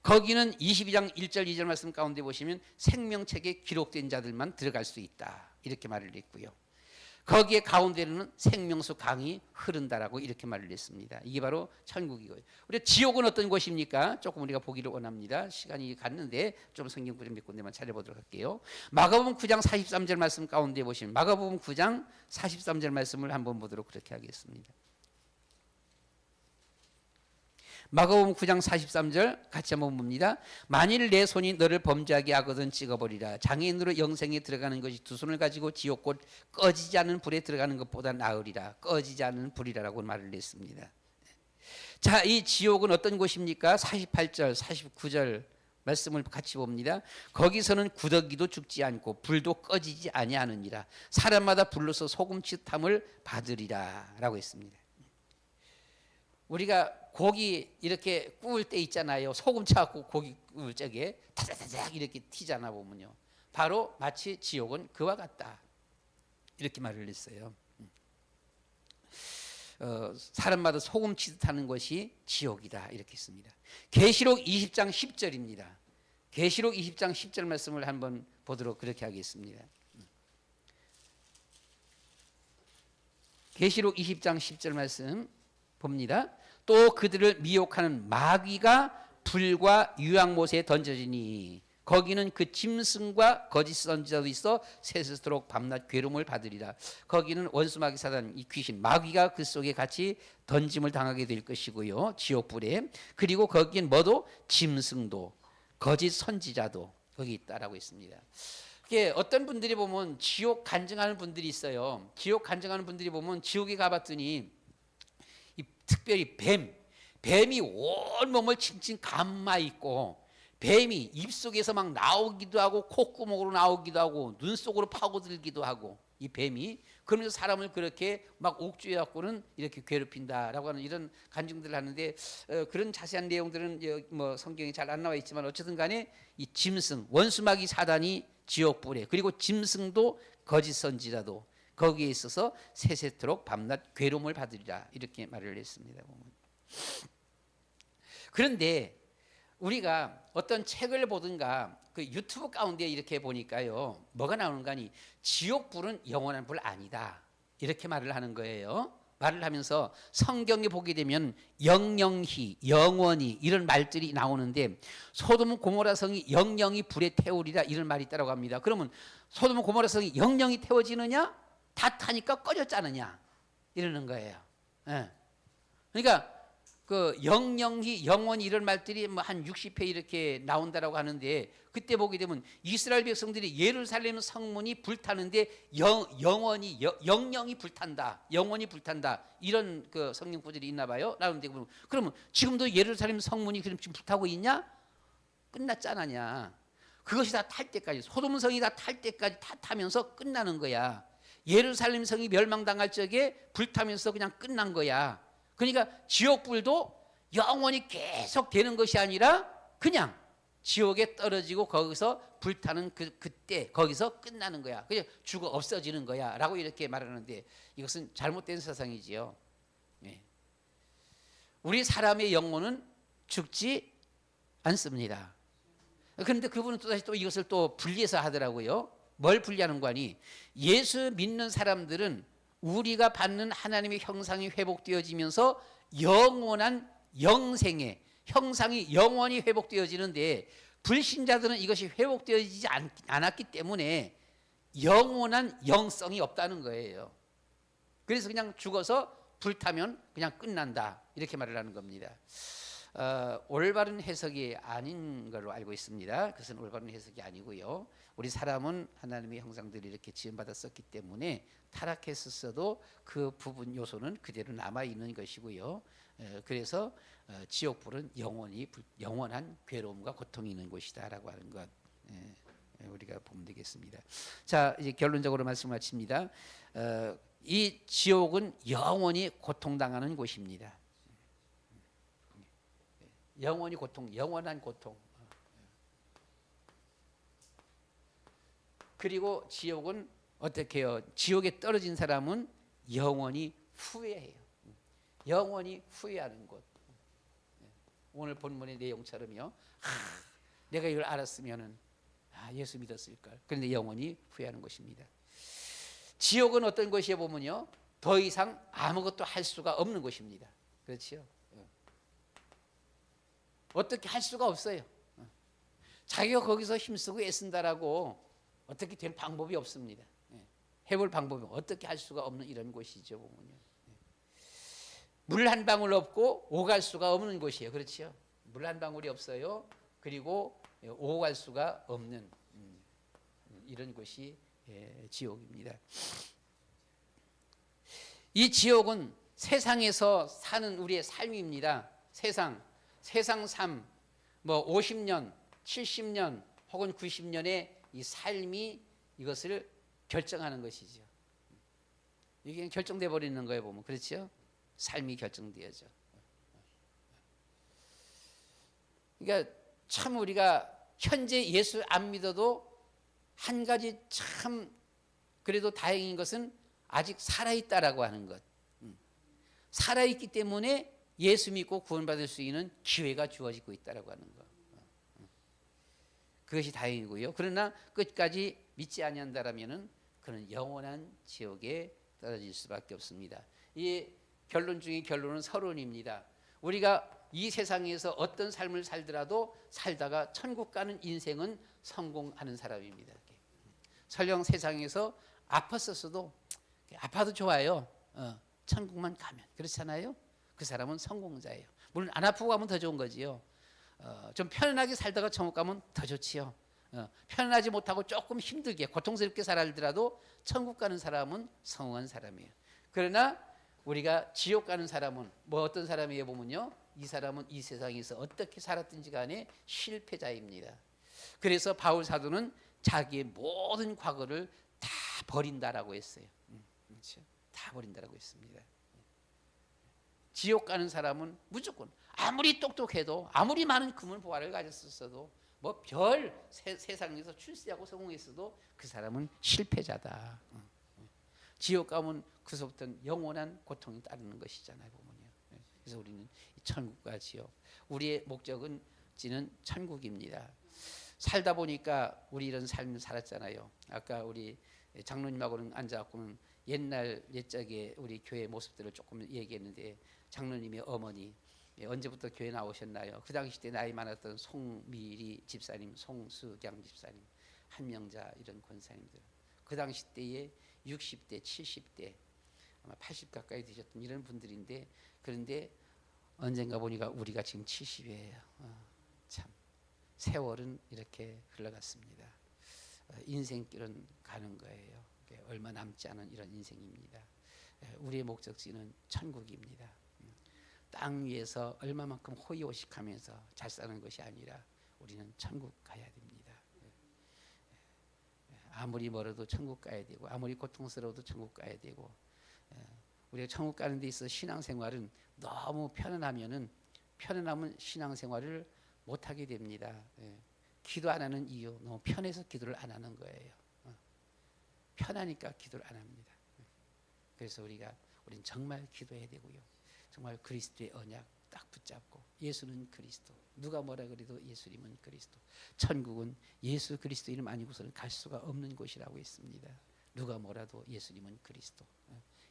거기는 22장 1절 2절 말씀 가운데 보시면 생명책에 기록된 자들만 들어갈 수 있다 이렇게 말을 했고요. 거기에 가운데는 생명수 강이 흐른다라고 이렇게 말을 했습니다. 이게 바로 천국이고요. 우리 지옥은 어떤 곳입니까? 조금 우리가 보기를 원합니다. 시간이 갔는데 좀 성경 구절 몇 군데만 찾아보도록 할게요. 마가복음 9장 43절 말씀 가운데 보시면 마가복음 9장 43절 말씀을 한번 보도록 그렇게 하겠습니다. 마가복음 9장 43절 같이 한번 봅니다. 만일 내 손이 너를 범죄하게 하거든 찍어버리라. 장애인으로 영생에 들어가는 것이 두 손을 가지고 지옥 곧 꺼지지 않은 불에 들어가는 것보다 나으리라. 꺼지지 않은 불이라고 말을 했습니다. 자, 이 지옥은 어떤 곳입니까? 48절 49절 말씀을 같이 봅니다. 거기서는 구더기도 죽지 않고 불도 꺼지지 아니하느니라. 사람마다 불로서 소금치탐을 받으리라 라고 했습니다. 우리가 고기 이렇게 구울 때 있잖아요. 소금 차갖고 고기 구울 적에 타자타자 이렇게 튀잖아 보면요. 바로 마치 지옥은 그와 같다. 이렇게 말을 했어요. 사람마다 소금 치듯 하는 것이 지옥이다 이렇게 했습니다. 계시록 20장 10절입니다. 계시록 20장 10절 말씀을 한번 보도록 그렇게 하겠습니다. 계시록 20장 10절 말씀 봅니다. 또 그들을 미혹하는 마귀가 불과 유황못에 던져지니 거기는 그 짐승과 거짓 선지자도 있어 세세토록 밤낮 괴로움을 받으리라. 거기는 원수마귀 사단 이 귀신 마귀가 그 속에 같이 던짐을 당하게 될 것이고요. 지옥불에. 그리고 거기는 뭐도 짐승도 거짓 선지자도 거기 있다라고 했습니다. 이게 어떤 분들이 보면 지옥 간증하는 분들이 있어요. 지옥 간증하는 분들이 보면 지옥에 가봤더니 특별히 뱀이 온 몸을 칭칭 감아 있고 뱀이 입속에서 막 나오기도 하고 콧구멍으로 나오기도 하고 눈 속으로 파고들기도 하고 이 뱀이 그러면서 사람을 그렇게 막 옥죄해 갖고는 이렇게 괴롭힌다라고 하는 이런 간증들을 하는데 그런 자세한 내용들은 뭐 성경에 잘 안 나와 있지만 어쨌든 간에 이 짐승 원수마귀 사단이 지옥불에 그리고 짐승도 거짓 선지자도 거기에 있어서 세세토록 밤낮 괴로움을 받으리라 이렇게 말을 했습니다. 그런데 우리가 어떤 책을 보든가 그 유튜브 가운데 이렇게 보니까요 뭐가 나오는가 하니 지옥불은 영원한 불 아니다 이렇게 말을 하는 거예요. 말을 하면서 성경에 보게 되면 영영히 영원히 이런 말들이 나오는데 소돔 고모라 성이 영영히 불에 태우리라 이런 말이 있다고 합니다. 그러면 소돔 고모라 성이 영영히 태워지느냐 다 타니까 꺼졌지 않느냐 이러는 거예요. 예. 그러니까 그 영영히 영원히 이런 말들이 뭐 한 60회 이렇게 나온다라고 하는데 그때 보게 되면 이스라엘 백성들이 예루살렘 성문이 불타는데 영원히 영영히 불탄다 영원히 불탄다 이런 그 성경 구절이 있나 봐요. 나오는데 그러면 지금도 예루살렘 성문이 지금 불타고 있냐? 끝났지 않았냐? 그것이 다 탈 때까지 소돔 성이 다 탈 때까지 다 타면서 끝나는 거야. 예루살렘 성이 멸망당할 적에 불타면서 그냥 끝난 거야. 그러니까 지옥불도 영원히 계속 되는 것이 아니라 그냥 지옥에 떨어지고 거기서 불타는 그때 거기서 끝나는 거야. 그냥 죽어 없어지는 거야 라고 이렇게 말하는데 이것은 잘못된 사상이지요. 네. 우리 사람의 영혼은 죽지 않습니다. 그런데 그분은 또다시 또 이것을 또 분리해서 하더라고요. 뭘 분리하는 거니? 예수 믿는 사람들은 우리가 받는 하나님의 형상이 회복되어지면서 영원한 영생의 형상이 영원히 회복되어지는데 불신자들은 이것이 회복되어지지 않았기 때문에 영원한 영성이 없다는 거예요. 그래서 그냥 죽어서 불타면 그냥 끝난다 이렇게 말을 하는 겁니다. 올바른 해석이 아닌 걸로 알고 있습니다. 그것은 올바른 해석이 아니고요. 우리 사람은 하나님의 형상들이 이렇게 지음받았었기 때문에 타락했었어도 그 부분 요소는 그대로 남아 있는 것이고요. 그래서 지옥불은 영원한 괴로움과 고통이 있는 곳이다라고 하는 것 우리가 보면 되겠습니다. 자, 이제 결론적으로 말씀 마칩니다. 이 지옥은 영원히 고통당하는 곳입니다. 영원히 고통, 영원한 고통. 그리고 지옥은 어떻게 해요? 지옥에 떨어진 사람은 영원히 후회해요. 영원히 후회하는 곳. 오늘 본문의 내용처럼요. 내가 이걸 알았으면은 예수 믿었을 걸. 그런데 영원히 후회하는 것입니다. 지옥은 어떤 것이에 보면요, 더 이상 아무것도 할 수가 없는 곳입니다. 그렇죠? 어떻게 할 수가 없어요. 자기가 거기서 힘쓰고 애쓴다라고 어떻게 될 방법이 없습니다. 해볼 방법이 어떻게 할 수가 없는 이런 곳이죠. 보면요. 물 한 방울 없고 오갈 수가 없는 곳이에요. 그렇죠? 물 한 방울이 없어요. 그리고 오갈 수가 없는 이런 곳이 지옥입니다. 이 지옥은 세상에서 사는 우리의 삶입니다. 세상 삶, 뭐 50년, 70년 혹은 90년의 이 삶이 이것을 결정하는 것이죠. 이게 결정돼 버리는 거예요, 보면. 그렇죠? 삶이 결정되어져. 그러니까 참 우리가 현재 예수 안 믿어도 한 가지 참 그래도 다행인 것은 아직 살아있다라고 하는 것. 살아있기 때문에 예수 믿고 구원받을 수 있는 기회가 주어지고 있다라고 하는 거. 그것이 다행이고요. 그러나 끝까지 믿지 아니한다라면은 그는 영원한 지옥에 떨어질 수밖에 없습니다. 이 결론 중에 결론은 서론입니다. 우리가 이 세상에서 어떤 삶을 살더라도 살다가 천국 가는 인생은 성공하는 사람입니다. 설령 세상에서 아팠었어도 아파도 좋아요. 천국만 가면 그렇잖아요. 그 사람은 성공자예요. 물론 안 아프고 가면 더 좋은 거지요. 좀 편안하게 살다가 천국 가면 더 좋지요. 편안하지 못하고 조금 힘들게 고통스럽게 살더라도 천국 가는 사람은 성공한 사람이에요. 그러나 우리가 지옥 가는 사람은 뭐 어떤 사람이에요 보면요, 이 사람은 이 세상에서 어떻게 살았든지 간에 실패자입니다. 그래서 바울 사도는 자기의 모든 과거를 다 버린다라고 했어요. 그렇죠? 다 버린다라고 했습니다. 지옥 가는 사람은 무조건 아무리 똑똑해도 아무리 많은 금은 보화를 가졌었어도 뭐 별 세상에서 출세하고 성공했어도 그 사람은 실패자다. 지옥 가면 그서부터는 영원한 고통이 따르는 것이잖아요 보면요. 그래서 우리는 천국과 지옥, 우리의 목적은 지는 천국입니다. 살다 보니까 우리 이런 삶을 살았잖아요. 아까 우리 장로님하고는 앉아갖고는 옛날 옛적의 우리 교회 모습들을 조금 얘기했는데, 장로님의 어머니 언제부터 교회 나오셨나요? 그 당시 때 나이 많았던 송미리 집사님, 송수경 집사님, 한명자 이런 권사님들, 그 당시 때에 60대, 70대, 아마 80 가까이 되셨던 이런 분들인데, 그런데 언젠가 보니까 우리가 지금 70이에요. 참 세월은 이렇게 흘러갔습니다. 인생길은 가는 거예요. 얼마 남지 않은 이런 인생입니다. 우리의 목적지는 천국입니다. 땅 위에서 얼마만큼 호의호식하면서 잘 사는 것이 아니라 우리는 천국 가야 됩니다. 아무리 멀어도 천국 가야 되고, 아무리 고통스러워도 천국 가야 되고, 우리가 천국 가는 데 있어서 신앙생활은 너무 편안하면 신앙생활을 못하게 됩니다. 기도 안 하는 이유, 너무 편해서 기도를 안 하는 거예요. 편하니까 기도를 안 합니다. 그래서 우리는 정말 기도해야 되고요. 정말 그리스도의 언약 딱 붙잡고, 예수는 그리스도, 누가 뭐라 그래도 예수님은 그리스도, 천국은 예수 그리스도 이름 아니고서는 갈 수가 없는 곳이라고 했습니다. 누가 뭐라도 예수님은 그리스도,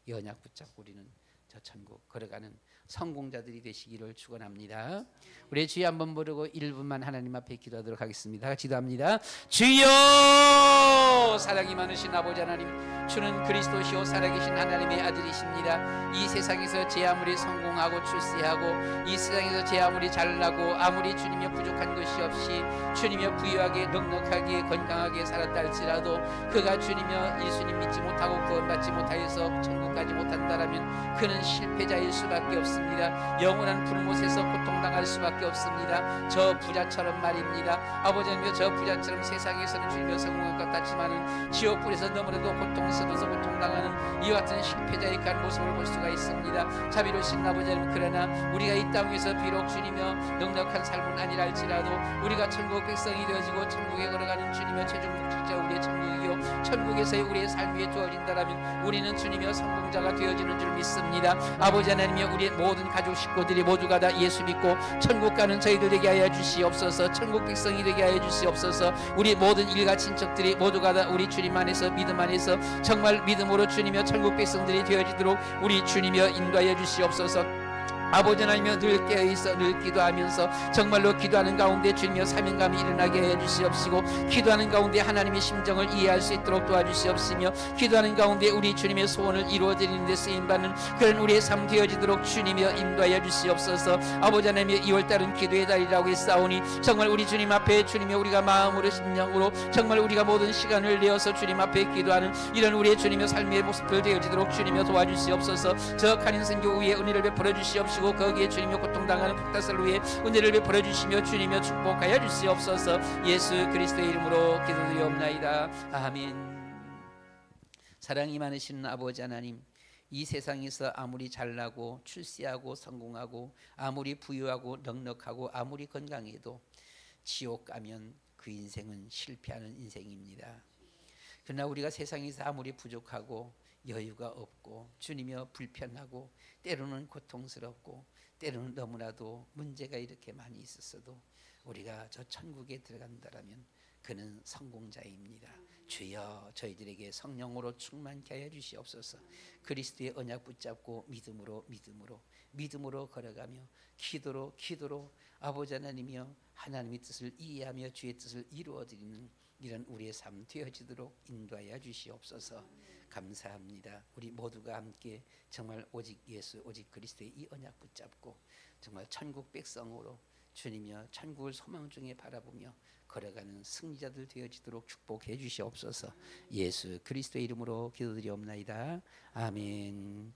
이 언약 붙잡고 우리는 저 천국 걸어가는 성공자들이 되시기를 축원합니다. 우리 주여 한번 부르고 1분만 하나님 앞에 기도하도록 하겠습니다. 같이 기도합니다. 주여, 사랑이 많으신 아버지 하나님, 주는 그리스도시요 살아계신 하나님의 아들이십니다. 이 세상에서 제 아무리 성공하고 출세하고, 이 세상에서 제 아무리 잘나고, 아무리 주님의 부족한 것이 없이 주님의 부유하게 넉넉하게 건강하게 살았다 할지라도, 그가 주님의 예수님 믿지 못하고 구원받지 못하여서 천국 가지 못한다라면 그는 실패자일 수밖에 없습니다. 영원한 불못에서 고통당할 수밖에 없습니다. 저 부자처럼 말입니다. 아버지 하나님, 저 부자처럼 세상에서는 주님의 성공할 것 같지만은 지옥불에서 너무나도 고통스러워서 고통당하는 이와 같은 실패자의 간 모습을 볼 수가 있습니다. 자비로우신 아버지 하나님, 그러나 우리가 이 땅에서 비록 주님의 넉넉한 삶은 아니라 할지라도 우리가 천국 백성이 되어지고 천국에 걸어가는 주님의 최종 목적자 우리의 천국이요 천국에서의 우리의 삶이 되어진다라면 우리는 주님의 성공자가 되어지는 줄 믿습니다. 아버지 하나님이 우리의 모든 가족 식구들이 모두가 다 예수 믿고 천국 가는 저희들 되게 하여 주시옵소서. 천국 백성이 되게 하여 주시옵소서. 우리 모든 일가 친척들이 모두가 다 우리 주님 안에서 믿음 안에서 정말 믿음으로 주님의 천국 백성들이 되어지도록 우리 주님여 인도하여 주시옵소서. 아버지 하나님여, 늘 깨어있어 늘 기도하면서 정말로 기도하는 가운데 주님여 사명감이 일어나게 해주시옵시고, 기도하는 가운데 하나님의 심정을 이해할 수 있도록 도와주시옵시며, 기도하는 가운데 우리 주님의 소원을 이루어드리는 데 쓰임받는 그런 우리의 삶 되어지도록 주님여 인도하여 주시옵소서. 아버지 하나님여, 2월달은 기도의 달이라고 했사오니 정말 우리 주님 앞에 주님여 우리가 마음으로 심령으로 정말 우리가 모든 시간을 내어서 주님 앞에 기도하는 이런 우리의 주님의 삶의 모습들 되어지도록 주님여 도와주시옵소서. 저 간인 선교 위에 은혜를 베풀어 주시옵시고, 거기에 주님의 고통당하는 폭탄을 위해 은혜를 베풀어 주시며 주님여 축복하여 주시옵소서. 예수 그리스도의 이름으로 기도드리옵나이다. 아멘. 사랑이 많으신 아버지 하나님, 이 세상에서 아무리 잘나고 출세하고 성공하고 아무리 부유하고 넉넉하고 아무리 건강해도 지옥 가면 그 인생은 실패하는 인생입니다. 그러나 우리가 세상에서 아무리 부족하고 여유가 없고 주님이여 불편하고 때로는 고통스럽고 때로는 너무나도 문제가 이렇게 많이 있었어도 우리가 저 천국에 들어간다라면 그는 성공자입니다. 주여 저희들에게 성령으로 충만케 하여 주시옵소서. 그리스도의 언약 붙잡고 믿음으로 걸어가며 기도로 아버지 하나님이여 하나님의 뜻을 이해하며 주의 뜻을 이루어드리는 이런 우리의 삶 되어지도록 인도하여 주시옵소서. 감사합니다. 우리 모두가 함께 정말 오직 예수 오직 그리스도의 이 언약 붙잡고 정말 천국 백성으로 주님이여 천국을 소망 중에 바라보며 걸어가는 승리자들 되어지도록 축복해 주시옵소서. 예수 그리스도의 이름으로 기도드리옵나이다. 아멘.